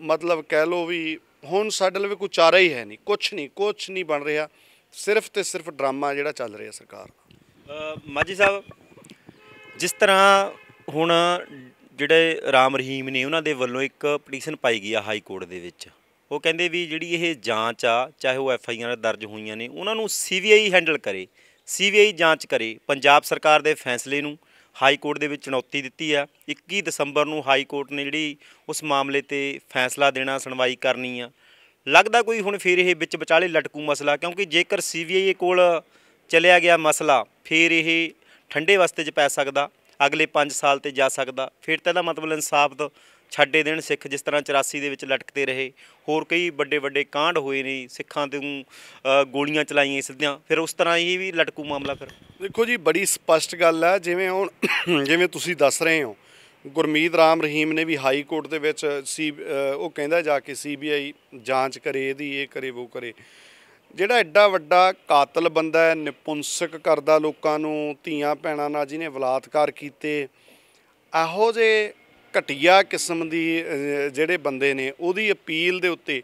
ਮਤਲਬ ਕਹਿ ਲਓ ਵੀ ਹੁਣ ਸਾਡੇ ਲਈ ਕੋਈ ਚਾਰਾ ਹੀ ਹੈ ਨਹੀਂ, ਕੁਛ ਨਹੀਂ ਬਣ ਰਿਹਾ, ਸਿਰਫ ਤੇ ਸਿਰਫ ਡਰਾਮਾ ਜਿਹੜਾ ਚੱਲ ਰਿਹਾ ਸਰਕਾਰ ਦਾ। ਮਾਝੀ ਸਾਹਿਬ, ਜਿਸ ਤਰ੍ਹਾਂ ਹੁਣ ਜਿਹੜੇ ਰਾਮ ਰਹੀਮ ਨੇ, ਉਹਨਾਂ ਦੇ ਵੱਲੋਂ ਇੱਕ ਪਟੀਸ਼ਨ ਪਾਈ ਗਈ ਆ ਹਾਈ ਕੋਰਟ ਦੇ ਵਿੱਚ। ਉਹ ਕਹਿੰਦੇ ਵੀ ਜਿਹੜੀ ਇਹ ਜਾਂਚ ਆ, ਚਾਹੇ ਉਹ FIR ਦਰਜ ਹੋਈਆਂ ਨੇ, ਉਹਨਾਂ ਨੂੰ CBI ਹੈਂਡਲ ਕਰੇ, CBI ਜਾਂਚ ਕਰੇ। ਪੰਜਾਬ ਸਰਕਾਰ ਦੇ ਫੈਸਲੇ ਨੂੰ ਹਾਈ ਕੋਰਟ ਦੇ ਵਿੱਚ ਚੁਣੌਤੀ ਦਿੱਤੀ ਆ। 21 ਦਸੰਬਰ ਨੂੰ ਹਾਈ ਕੋਰਟ ਨੇ ਜਿਹੜੀ ਉਸ ਮਾਮਲੇ 'ਤੇ ਫੈਸਲਾ ਦੇਣਾ, ਸੁਣਵਾਈ ਕਰਨੀ ਆ। ਲੱਗਦਾ ਕੋਈ ਹੁਣ ਫਿਰ ਇਹ ਵਿੱਚ ਵਿਚਾਲੇ ਲਟਕੂ ਮਸਲਾ, ਕਿਉਂਕਿ ਜੇਕਰ CBI ਕੋਲ ਚਲਿਆ ਗਿਆ ਮਸਲਾ, ਫਿਰ ਇਹ ਠੰਡੇ ਵਸਤੇ 'ਚ ਪੈ ਸਕਦਾ, ਅਗਲੇ 5 ਸਾਲ 'ਤੇ ਜਾ ਸਕਦਾ। ਫਿਰ ਤਾਂ ਇਹਦਾ ਮਤਲਬ ਇਨਸਾਫ ਤੋਂ ਛੱਡੇ ਦੇਣ ਸਿੱਖ, ਜਿਸ ਤਰ੍ਹਾਂ 84 ਦੇ ਵਿੱਚ ਲਟਕਦੇ ਰਹੇ। ਹੋਰ ਕਈ ਵੱਡੇ ਕਾਂਡ ਹੋਏ ਨੇ, ਸਿੱਖਾਂ 'ਤੇ ਗੋਲੀਆਂ ਚਲਾਈਆਂ ਸਿੱਧੀਆਂ, ਫਿਰ ਉਸ ਤਰ੍ਹਾਂ ਇਹ ਵੀ ਲਟਕੂ ਮਾਮਲਾ। ਫਿਰ ਦੇਖੋ ਜੀ, ਬੜੀ ਸਪਸ਼ਟ ਗੱਲ ਹੈ। ਜਿਵੇਂ ਤੁਸੀਂ ਦੱਸ ਰਹੇ ਹੋ, ਗੁਰਮੀਤ ਰਾਮ ਰਹੀਮ ਨੇ ਵੀ ਹਾਈ ਕੋਰਟ ਦੇ ਵਿੱਚ ਉਹ ਕਹਿੰਦਾ ਜਾ ਕੇ CBI ਜਾਂਚ ਕਰੇ, ਇਹਦੀ ਇਹ ਕਰੇ, ਉਹ ਕਰੇ। ਜਿਹੜਾ ਐਡਾ ਵੱਡਾ ਕਾਤਲ ਬੰਦਾ ਹੈ, ਨਿਪੁੰਸਕ ਕਰਦਾ ਲੋਕਾਂ ਨੂੰ, ਧੀਆਂ ਭੈਣਾਂ ਨਾਲ ਜਿਹਨੇ ਬਲਾਤਕਾਰ ਕੀਤੇ, ਇਹੋ ਜਿਹੇ ਘਟੀਆ ਕਿਸਮ ਦੀ ਜਿਹੜੇ ਬੰਦੇ ਨੇ, ਉਹਦੀ ਅਪੀਲ ਦੇ ਉੱਤੇ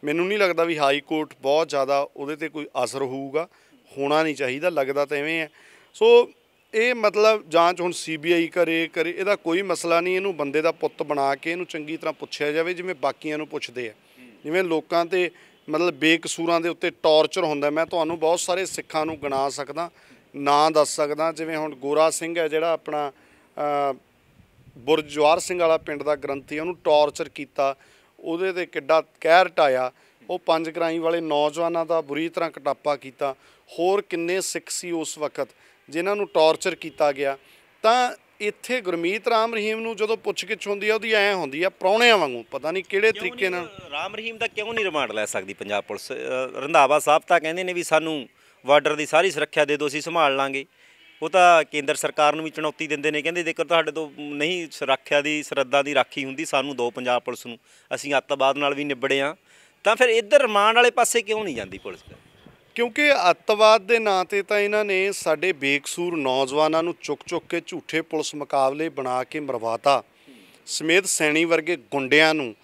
ਮੈਨੂੰ ਨਹੀਂ ਲੱਗਦਾ ਵੀ ਹਾਈ ਕੋਰਟ ਬਹੁਤ ਜ਼ਿਆਦਾ ਉਹਦੇ 'ਤੇ ਕੋਈ ਅਸਰ ਹੋਊਗਾ, ਹੋਣਾ ਨਹੀਂ ਚਾਹੀਦਾ, ਲੱਗਦਾ ਤਾਂ ਐਵੇਂ ਹੈ। ਸੋ ਇਹ ਮਤਲਬ ਜਾਂਚ ਹੁਣ CBI ਕਰੇ, ਇਹਦਾ ਕੋਈ ਮਸਲਾ ਨਹੀਂ। ਇਹਨੂੰ ਬੰਦੇ ਦਾ ਪੁੱਤ ਬਣਾ ਕੇ ਇਹਨੂੰ ਚੰਗੀ ਤਰ੍ਹਾਂ ਪੁੱਛਿਆ ਜਾਵੇ, ਜਿਵੇਂ ਬਾਕੀਆਂ ਨੂੰ ਪੁੱਛਦੇ ਆ। ਜਿਵੇਂ ਲੋਕਾਂ 'ਤੇ ਮਤਲਬ ਬੇਕਸੂਰਾਂ ਦੇ ਉੱਤੇ ਟੌਰਚਰ ਹੁੰਦਾ, ਮੈਂ ਤੁਹਾਨੂੰ ਬਹੁਤ ਸਾਰੇ ਸਿੱਖਾਂ ਨੂੰ ਗਿਣਾ ਸਕਦਾ, ਨਾਂ ਦੱਸ ਸਕਦਾ। ਜਿਵੇਂ ਹੁਣ ਗੋਰਾ ਸਿੰਘ ਹੈ, ਜਿਹੜਾ ਆਪਣਾ ਬੁਰਜਵਾਰ ਸਿੰਘ ਵਾਲਾ ਪਿੰਡ ਦਾ ਗ੍ਰੰਥੀ, ਉਹਨੂੰ ਟੌਰਚਰ ਕੀਤਾ, ਉਹਦੇ 'ਤੇ ਕਿੱਡਾ ਕਹਿਰ ਢਾਇਆ। ਉਹ 5 ਕ੍ਰਾਈਮ ਵਾਲੇ ਨੌਜਵਾਨਾਂ ਦਾ ਬੁਰੀ ਤਰ੍ਹਾਂ ਕਟਾਪਾ ਕੀਤਾ। ਹੋਰ ਕਿੰਨੇ ਸਿੱਖ ਸੀ ਉਸ ਵਕਤ ਜਿਨ੍ਹਾਂ ਨੂੰ ਟੌਰਚਰ ਕੀਤਾ ਗਿਆ। ਤਾਂ ਇੱਥੇ ਗੁਰਮੀਤ ਰਾਮ ਰਹੀਮ ਨੂੰ ਜਦੋਂ ਪੁੱਛਗਿੱਛ ਹੁੰਦੀ ਆ, ਉਹਦੀ ਐਂ ਹੁੰਦੀ ਆ ਪ੍ਰਾਹੁਣਿਆਂ ਵਾਂਗੂ, ਪਤਾ ਨਹੀਂ ਕਿਹੜੇ ਤਰੀਕੇ ਨਾਲ। ਰਾਮ ਰਹੀਮ ਦਾ ਕਿਉਂ ਨਹੀਂ ਰਿਮਾਂਡ ਲੈ ਸਕਦੀ ਪੰਜਾਬ ਪੁਲਿਸ? ਰੰਧਾਵਾ ਸਾਹਿਬ ਤਾਂ ਕਹਿੰਦੇ ਨੇ ਵੀ ਸਾਨੂੰ ਬਾਰਡਰ ਦੀ ਸਾਰੀ ਸੁਰੱਖਿਆ ਦੇ ਦਿਓ, ਅਸੀਂ ਸੰਭਾਲ ਲਾਂਗੇ। ਉਹ ਤਾਂ ਕੇਂਦਰ ਸਰਕਾਰ ਨੂੰ ਵੀ ਚੁਣੌਤੀ ਦਿੰਦੇ ਨੇ, ਕਹਿੰਦੇ ਜੇਕਰ ਤੁਹਾਡੇ ਤੋਂ ਨਹੀਂ ਸੁਰੱਖਿਆ ਦੀ ਸਰਹੱਦਾਂ ਦੀ ਰਾਖੀ ਹੁੰਦੀ, ਸਾਨੂੰ ਦਿਓ ਪੰਜਾਬ ਪੁਲਿਸ ਨੂੰ, ਅਸੀਂ ਅੱਤਵਾਦ ਨਾਲ ਵੀ ਨਿਬੜੇ ਹਾਂ। ਤਾਂ ਫਿਰ ਇੱਧਰ ਰਿਮਾਂਡ ਵਾਲੇ ਪਾਸੇ ਕਿਉਂ ਨਹੀਂ ਜਾਂਦੀ ਪੁਲਿਸ? ਕਿਉਂਕਿ ਅੱਤਵਾਦ ਦੇ ਨਾਂ 'ਤੇ ਤਾਂ ਇਹਨਾਂ ਨੇ ਸਾਡੇ ਬੇਕਸੂਰ ਨੌਜਵਾਨਾਂ ਨੂੰ ਚੁੱਕ ਕੇ ਝੂਠੇ ਪੁਲਿਸ ਮੁਕਾਬਲੇ ਬਣਾ ਕੇ ਮਰਵਾਤਾ। ਸਮੇਤ ਸੈਣੀ ਵਰਗੇ ਗੁੰਡਿਆਂ ਨੂੰ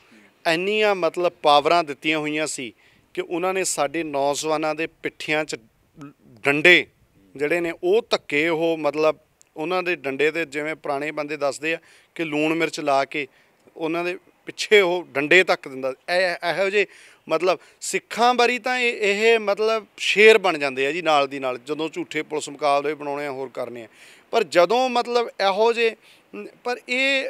ਇੰਨੀਆਂ ਮਤਲਬ ਪਾਵਰਾਂ ਦਿੱਤੀਆਂ ਹੋਈਆਂ ਸੀ ਕਿ ਉਹਨਾਂ ਨੇ ਸਾਡੇ ਨੌਜਵਾਨਾਂ ਦੇ ਪਿੱਠਿਆਂ 'ਚ ਡੰਡੇ ਜਿਹੜੇ ਨੇ ਉਹ ਧੱਕੇ, ਉਹ ਮਤਲਬ ਉਹਨਾਂ ਦੇ ਡੰਡੇ 'ਤੇ ਜਿਵੇਂ ਪੁਰਾਣੇ ਬੰਦੇ ਦੱਸਦੇ ਆ ਕਿ ਲੂਣ ਮਿਰਚ ਲਾ ਕੇ ਉਹਨਾਂ ਦੇ ਪਿੱਛੇ ਉਹ ਡੰਡੇ ਧੱਕ ਦਿੰਦਾ। ਇਹੋ ਜਿਹੇ ਮਤਲਬ ਸਿੱਖਾਂ ਬਾਰੀ ਤਾਂ ਇਹ ਮਤਲਬ ਸ਼ੇਰ ਬਣ ਜਾਂਦੇ ਆ ਜੀ ਨਾਲ ਦੀ ਨਾਲ, ਜਦੋਂ ਝੂਠੇ ਪੁਲਿਸ ਮੁਕਾਬਲੇ ਬਣਾਉਣੇ ਆ, ਹੋਰ ਕਰਨੇ ਆ। ਪਰ ਜਦੋਂ ਮਤਲਬ ਇਹੋ ਜਿਹੇ ਪਰ ਇਹ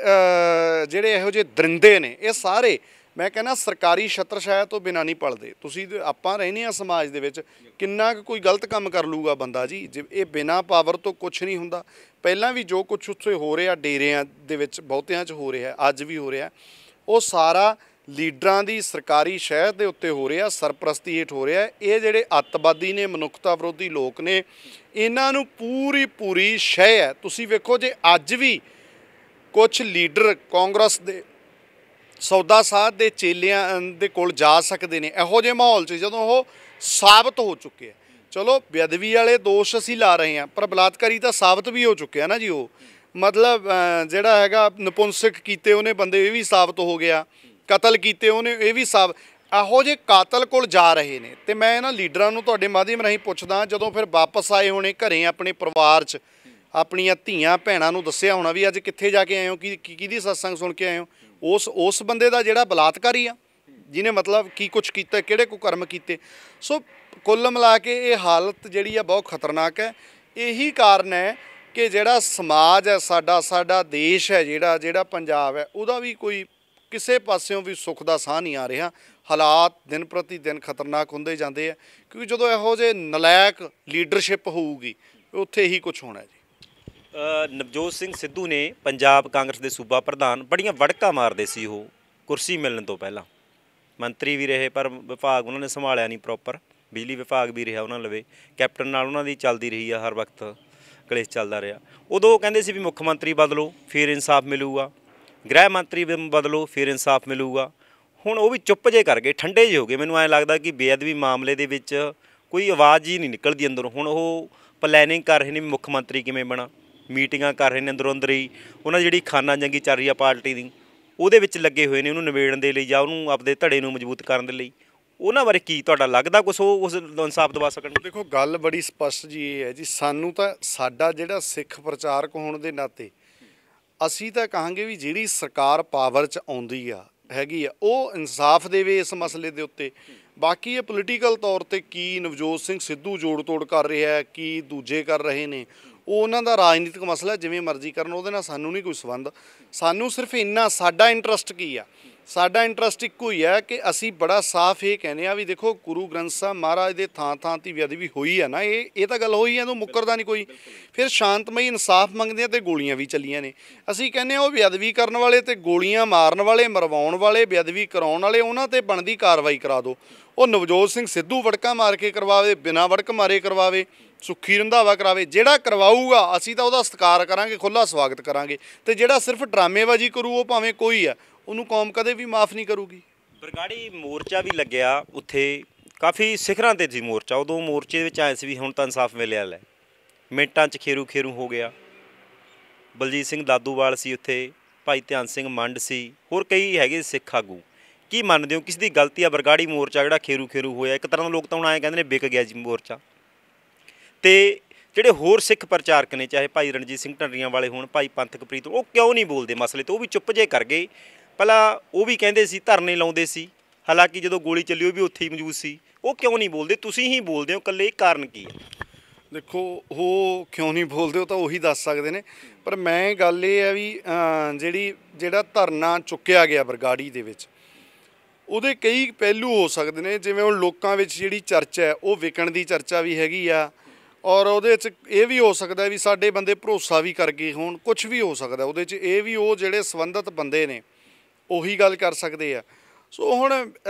ਜਿਹੜੇ ਇਹੋ ਜਿਹੇ ਦਰਿੰਦੇ ਨੇ, ਇਹ ਸਾਰੇ ਮੈਂ ਕਹਿੰਦਾ ਸਰਕਾਰੀ ਛਤਰਛਾਇਆ ਤੋਂ ਬਿਨਾਂ ਨਹੀਂ ਪਲਦੇ। ਤੁਸੀਂ ਆਪਾਂ ਰਹਿੰਦੇ ਹਾਂ ਸਮਾਜ ਦੇ ਵਿੱਚ, ਕਿੰਨਾ ਕੁ ਕੋਈ ਗਲਤ ਕੰਮ ਕਰ ਲੂਗਾ ਬੰਦਾ ਜੀ, ਜੇ ਇਹ ਬਿਨਾਂ ਪਾਵਰ ਤੋਂ ਕੁਛ ਨਹੀਂ ਹੁੰਦਾ। ਪਹਿਲਾਂ ਵੀ ਜੋ ਕੁਛ ਉੱਥੇ ਹੋ ਰਿਹਾ ਡੇਰਿਆਂ ਦੇ ਵਿੱਚ ਬਹੁਤਿਆਂ 'ਚ ਹੋ ਰਿਹਾ, ਅੱਜ ਵੀ ਹੋ ਰਿਹਾ, ਉਹ ਸਾਰਾ ਲੀਡਰਾਂ ਦੀ ਸਰਕਾਰੀ ਸ਼ਹਿਰ ਦੇ ਉੱਤੇ ਹੋ ਰਿਹਾ, ਸਰਪ੍ਰਸਤੀ ਹੇਠ ਹੋ ਰਿਹਾ। ਇਹ ਜਿਹੜੇ ਅੱਤਵਾਦੀ ਨੇ, ਮਨੁੱਖਤਾ ਵਿਰੋਧੀ ਲੋਕ ਨੇ, ਇਹਨਾਂ ਨੂੰ ਪੂਰੀ ਸ਼ਹਿ ਹੈ। ਤੁਸੀਂ ਵੇਖੋ ਜੇ ਅੱਜ ਵੀ ਕੁਛ ਲੀਡਰ ਕਾਂਗਰਸ ਦੇ ਸੌਦਾ ਸਾਧ ਦੇ ਚੇਲਿਆਂ ਦੇ ਕੋਲ ਜਾ ਸਕਦੇ ਨੇ ਇਹੋ ਜਿਹੇ ਮਾਹੌਲ 'ਚ, ਜਦੋਂ ਉਹ ਸਾਬਤ ਹੋ ਚੁੱਕੇ ਆ। ਚਲੋ ਬੇਅਦਬੀ ਵਾਲੇ ਦੋਸ਼ ਅਸੀਂ ਲਾ ਰਹੇ ਹਾਂ, ਪਰ ਬਲਾਤਕਾਰੀ ਤਾਂ ਸਾਬਤ ਵੀ ਹੋ ਚੁੱਕਿਆ ਨਾ ਜੀ। ਉਹ ਮਤਲਬ ਜਿਹੜਾ ਹੈਗਾ ਨਪੁੰਸਕ ਕੀਤੇ ਉਹਨੇ ਬੰਦੇ, ਇਹ ਵੀ ਸਾਬਤ ਹੋ ਗਿਆ। ਕਤਲ ਕੀਤੇ ਉਹਨੇ, ਇਹ ਵੀ ਇਹੋ ਜਿਹੇ ਕਾਤਲ ਕੋਲ ਜਾ ਰਹੇ ਨੇ। ਅਤੇ ਮੈਂ ਇਹਨਾਂ ਲੀਡਰਾਂ ਨੂੰ ਤੁਹਾਡੇ ਮਾਧਿਅਮ ਰਾਹੀਂ ਪੁੱਛਦਾ, ਜਦੋਂ ਫਿਰ ਵਾਪਸ ਆਏ ਹੋਣੇ ਘਰੇ ਆਪਣੇ ਪਰਿਵਾਰ 'ਚ, ਆਪਣੀਆਂ ਧੀਆਂ ਭੈਣਾਂ ਨੂੰ ਦੱਸਿਆ ਹੋਣਾ ਵੀ ਅੱਜ ਕਿੱਥੇ ਜਾ ਕੇ ਆਏ ਹੋ, ਕਿਹਦੀ ਸਤਸੰਗ ਸੁਣ ਕੇ ਆਏ ਹੋ, ਉਸ ਬੰਦੇ ਦਾ ਜਿਹੜਾ ਬਲਾਤਕਾਰੀ ਆ, ਜਿਹਨੇ ਮਤਲਬ ਕੀ ਕੁਛ ਕੀਤਾ, ਕਿਹੜੇ ਕੁਕਰਮ ਕੀਤੇ। ਸੋ ਕੁੱਲ ਮਿਲਾ ਕੇ ਇਹ ਹਾਲਤ ਜਿਹੜੀ ਆ ਬਹੁਤ ਖਤਰਨਾਕ ਹੈ। ਇਹੀ ਕਾਰਨ ਹੈ ਕਿ ਜਿਹੜਾ ਸਮਾਜ ਹੈ ਸਾਡਾ ਦੇਸ਼ ਹੈ, ਜਿਹੜਾ ਪੰਜਾਬ ਹੈ, ਉਹਦਾ ਵੀ ਕੋਈ ਕਿਸੇ ਪਾਸਿਓਂ ਵੀ ਸੁੱਖ ਦਾ ਸਾਹ ਨਹੀਂ ਆ ਰਿਹਾ। ਹਾਲਾਤ ਦਿਨ ਪ੍ਰਤੀ ਦਿਨ ਖਤਰਨਾਕ ਹੁੰਦੇ ਜਾਂਦੇ ਆ, ਕਿਉਂਕਿ ਜਦੋਂ ਇਹੋ ਜਿਹੇ ਨਲਾਇਕ ਲੀਡਰਸ਼ਿਪ ਹੋਊਗੀ ਉੱਥੇ ਹੀ ਕੁਛ ਹੋਣਾ ਜੀ। ਨਵਜੋਤ ਸਿੰਘ ਸਿੱਧੂ ਨੇ ਪੰਜਾਬ ਕਾਂਗਰਸ ਦੇ ਸੂਬਾ ਪ੍ਰਧਾਨ ਬੜੀਆਂ ਵੜਕਾਂ ਮਾਰਦੇ ਸੀ, ਉਹ ਕੁਰਸੀ ਮਿਲਣ ਤੋਂ ਪਹਿਲਾਂ ਮੰਤਰੀ ਵੀ ਰਹੇ, ਪਰ ਵਿਭਾਗ ਉਹਨਾਂ ਨੇ ਸੰਭਾਲਿਆ ਨਹੀਂ ਪ੍ਰੋਪਰ। ਬਿਜਲੀ ਵਿਭਾਗ ਵੀ ਰਿਹਾ ਉਹਨਾਂ ਲਵੇ, ਕੈਪਟਨ ਨਾਲ ਉਹਨਾਂ ਦੀ ਚੱਲਦੀ ਰਹੀ ਆ, ਹਰ ਵਕਤ ਕਲੇਸ਼ ਚੱਲਦਾ ਰਿਹਾ। ਉਦੋਂ ਕਹਿੰਦੇ ਸੀ ਵੀ ਮੁੱਖ ਮੰਤਰੀ ਬਦਲੋ ਫਿਰ ਇਨਸਾਫ ਮਿਲੂਗਾ, ਗ੍ਰਹਿ ਮੰਤਰੀ ਬਦਲੋ ਫਿਰ ਇਨਸਾਫ ਮਿਲੂਗਾ। ਹੁਣ ਉਹ ਵੀ ਚੁੱਪ ਜੇ ਕਰ ਗਏ, ਠੰਡੇ ਜਿਹੇ ਹੋ ਗਏ। ਮੈਨੂੰ ਐਂ ਲੱਗਦਾ ਕਿ ਬੇਅਦਬੀ ਮਾਮਲੇ ਦੇ ਵਿੱਚ ਕੋਈ ਆਵਾਜ਼ ਹੀ ਨਹੀਂ ਨਿਕਲਦੀ ਅੰਦਰੋਂ। ਹੁਣ ਉਹ ਪਲੈਨਿੰਗ ਕਰ ਰਹੇ ਨੇ ਵੀ ਮੁੱਖ ਮੰਤਰੀ ਕਿਵੇਂ ਬਣਾ, ਮੀਟਿੰਗਾਂ ਕਰ ਰਹੇ ਨੇ ਅੰਦਰੋਂ ਅੰਦਰ ਹੀ। ਉਹਨਾਂ ਜਿਹੜੀ ਖਾਨਾ ਜੰਗੀ ਚੱਲ ਰਹੀ ਆ ਪਾਰਟੀ ਦੀ, ਉਹਦੇ ਵਿੱਚ ਲੱਗੇ ਹੋਏ ਨੇ ਉਹਨੂੰ ਨਿਬੇੜਨ ਦੇ ਲਈ ਜਾਂ ਉਹਨੂੰ ਆਪਦੇ ਧੜੇ ਨੂੰ ਮਜ਼ਬੂਤ ਕਰਨ ਦੇ ਲਈ। ਉਹਨਾਂ ਬਾਰੇ ਕੀ ਤੁਹਾਡਾ ਲੱਗਦਾ ਕੁਛ ਉਹ ਉਸ ਇਨਸਾਫ ਦਵਾ ਸਕਣ? ਦੇਖੋ ਗੱਲ ਬੜੀ ਸਪਸ਼ਟ ਜੀ ਇਹ ਹੈ ਜੀ, ਸਾਨੂੰ ਤਾਂ ਸਾਡਾ ਜਿਹੜਾ ਸਿੱਖ ਪ੍ਰਚਾਰਕ ਹੋਣ ਦੇ ਨਾਤੇ ਅਸੀਂ ਤਾਂ ਕਹਾਂਗੇ ਵੀ ਜਿਹੜੀ ਸਰਕਾਰ ਪਾਵਰ 'ਚ ਆਉਂਦੀ ਆ ਹੈਗੀ ਆ, ਉਹ ਇਨਸਾਫ ਦੇਵੇ ਇਸ ਮਸਲੇ ਦੇ ਉੱਤੇ। ਬਾਕੀ ਇਹ ਪੋਲੀਟੀਕਲ ਤੌਰ 'ਤੇ ਕੀ ਨਵਜੋਤ ਸਿੰਘ ਸਿੱਧੂ ਜੋੜ ਤੋੜ ਕਰ ਰਿਹਾ, ਕੀ ਦੂਜੇ ਕਰ ਰਹੇ ਨੇ, ਉਹ ਉਹਨਾਂ ਦਾ ਰਾਜਨੀਤਿਕ ਮਸਲਾ, ਜਿਵੇਂ ਮਰਜ਼ੀ ਕਰਨ, ਉਹਦੇ ਨਾਲ ਸਾਨੂੰ ਨਹੀਂ ਕੋਈ ਸੰਬੰਧ। ਸਾਨੂੰ ਸਿਰਫ ਇੰਨਾ, ਸਾਡਾ ਇੰਟਰਸਟ ਕੀ ਆ, ਸਾਡਾ ਇੰਟਰਸਟ ਇੱਕੋ ਹੀ ਹੈ ਕਿ ਅਸੀਂ ਬੜਾ ਸਾਫ਼ ਇਹ ਕਹਿੰਦੇ ਆ ਵੀ ਦੇਖੋ ਗੁਰੂ ਗ੍ਰੰਥ ਸਾਹਿਬ ਮਹਾਰਾਜ ਦੇ ਥਾਂ 'ਤੇ ਬੇਅਦਬੀ ਹੋਈ ਹੈ ਨਾ, ਇਹ ਤਾਂ ਗੱਲ ਹੋਈ ਹੈ, ਇਹਨੂੰ ਮੁੱਕਰਦਾ ਨਹੀਂ ਕੋਈ। ਫਿਰ ਸ਼ਾਂਤਮਈ ਇਨਸਾਫ ਮੰਗਦੇ ਆ ਅਤੇ ਗੋਲੀਆਂ ਵੀ ਚੱਲੀਆਂ ਨੇ। ਅਸੀਂ ਕਹਿੰਦੇ ਹਾਂ ਉਹ ਬੇਅਦਬੀ ਕਰਨ ਵਾਲੇ ਅਤੇ ਗੋਲੀਆਂ ਮਾਰਨ ਵਾਲੇ, ਮਰਵਾਉਣ ਵਾਲੇ, ਬੇਅਦਬੀ ਕਰਾਉਣ ਵਾਲੇ, ਉਹਨਾਂ 'ਤੇ ਬਣਦੀ ਕਾਰਵਾਈ ਕਰਾ ਦਿਓ। ਉਹ ਨਵਜੋਤ ਸਿੰਘ ਸਿੱਧੂ ਵੜਕਾ ਮਾਰ ਕੇ ਕਰਵਾਵੇ, ਬਿਨਾਂ ਵੜਕ ਮਾਰੇ ਕਰਵਾਵੇ, ਸੁੱਖੀ ਰੰਧਾਵਾ ਕਰਾਵੇ, ਜਿਹੜਾ ਕਰਵਾਊਗਾ ਅਸੀਂ ਤਾਂ ਉਹਦਾ ਸਤਿਕਾਰ ਕਰਾਂਗੇ, ਖੁੱਲ੍ਹਾ ਸਵਾਗਤ ਕਰਾਂਗੇ। ਅਤੇ ਜਿਹੜਾ ਸਿਰਫ ਡਰਾਮੇਬਾਜ਼ੀ ਕਰੂ, ਉਹ ਭਾਵੇਂ ਕੋਈ ਆ, ਉਹਨੂੰ ਕੌਮ ਕਦੇ ਵੀ ਮਾफ़ ਨਹੀਂ ਕਰੂਗੀ। ਬਰਗਾੜੀ ਮੋਰਚਾ ਵੀ ਲੱਗਿਆ ਉੱਥੇ, ਕਾਫੀ ਸਿਖਰਾਂ 'ਤੇ ਸੀ ਮੋਰਚਾ। ਉਦੋਂ ਮੋਰਚੇ ਵਿੱਚ ਆਏ ਸੀ ਵੀ ਹੁਣ ਤਾਂ ਇਨਸਾਫ ਮਿਲਿਆ ਲੈ, ਮਿੰਟਾਂ 'ਚ ਖੇਰੂ ਹੋ ਗਿਆ। ਬਲਜੀਤ ਸਿੰਘ ਦਾਦੂਵਾਲ ਸੀ ਉੱਥੇ, ਭਾਈ ਧਿਆਨ ਸਿੰਘ ਮੰਡ ਸੀ, ਹੋਰ ਕਈ ਹੈਗੇ ਸਿੱਖ ਆਗੂ। ਕੀ ਮੰਨਦੇ ਹੋ, ਕਿਸ ਦੀ ਗਲਤੀ ਆ ਬਰਗਾੜੀ ਮੋਰਚਾ ਜਿਹੜਾ ਖੇਰੂ ਹੋਇਆ? ਇੱਕ ਤਰ੍ਹਾਂ ਦੇ ਲੋਕ ਤਾਂ ਹੁਣ ਆਏ ਕਹਿੰਦੇ ਨੇ ਵਿਕ ਗਿਆ ਜੀ ਮੋਰਚਾ। ਅਤੇ ਜਿਹੜੇ ਹੋਰ ਸਿੱਖ ਪ੍ਰਚਾਰਕ ਨੇ, ਚਾਹੇ ਭਾਈ ਰਣਜੀਤ ਸਿੰਘ ਢੱਡਰੀਆਂ ਵਾਲੇ ਹੋਣ, ਭਾਈ ਪੰਥਕ ਪ੍ਰੀਤ, ਉਹ ਕਿਉਂ ਨਹੀਂ ਬੋਲਦੇ ਮਸਲੇ 'ਤੇ? ਉਹ ਵੀ ਚੁੱਪ ਜੇ ਕਰ ਗਏ। ਪਹਿਲਾਂ ਉਹ ਵੀ ਕਹਿੰਦੇ ਸੀ, ਧਰਨੇ ਲਾਉਂਦੇ ਸੀ, ਹਾਲਾਂਕਿ ਜਦੋਂ ਗੋਲੀ ਚੱਲੀ ਉਹ ਵੀ ਉੱਥੇ ਹੀ ਮੌਜੂਦ ਸੀ। ਉਹ ਕਿਉਂ ਨਹੀਂ ਬੋਲਦੇ? ਤੁਸੀਂ ਹੀ ਬੋਲਦੇ ਹੋ ਇਕੱਲੇ, ਇਹ ਕਾਰਨ ਕੀ ਹੈ? ਦੇਖੋ ਉਹ ਕਿਉਂ ਨਹੀਂ ਬੋਲਦੇ ਉਹ ਤਾਂ ਉਹੀ ਦੱਸ ਸਕਦੇ ਨੇ, ਪਰ ਮੈਂ ਗੱਲ ਇਹ ਹੈ ਵੀ ਜਿਹੜਾ ਧਰਨਾ ਚੁੱਕਿਆ ਗਿਆ ਬਰਗਾੜੀ ਦੇ ਵਿੱਚ, ਉਹਦੇ ਕਈ ਪਹਿਲੂ ਹੋ ਸਕਦੇ ਨੇ। ਜਿਵੇਂ ਹੁਣ ਲੋਕਾਂ ਵਿੱਚ ਜਿਹੜੀ ਚਰਚਾ ਹੈ ਉਹ ਵਿਕਣ ਦੀ ਚਰਚਾ ਵੀ ਹੈਗੀ ਆ, ਔਰ ਉਹਦੇ 'ਚ ਇਹ ਵੀ ਹੋ ਸਕਦਾ ਵੀ ਸਾਡੇ ਬੰਦੇ ਭਰੋਸਾ ਵੀ ਕਰ ਗਏ ਹੋਣ, ਕੁਛ ਵੀ ਹੋ ਸਕਦਾ ਉਹਦੇ 'ਚ। ਇਹ ਵੀ ਉਹ ਜਿਹੜੇ ਸੰਬੰਧਿਤ ਬੰਦੇ ਨੇ ਉਹੀ ਗੱਲ ਕਰ ਸਕਦੇ ਆ। ਸੋ ਹੁਣ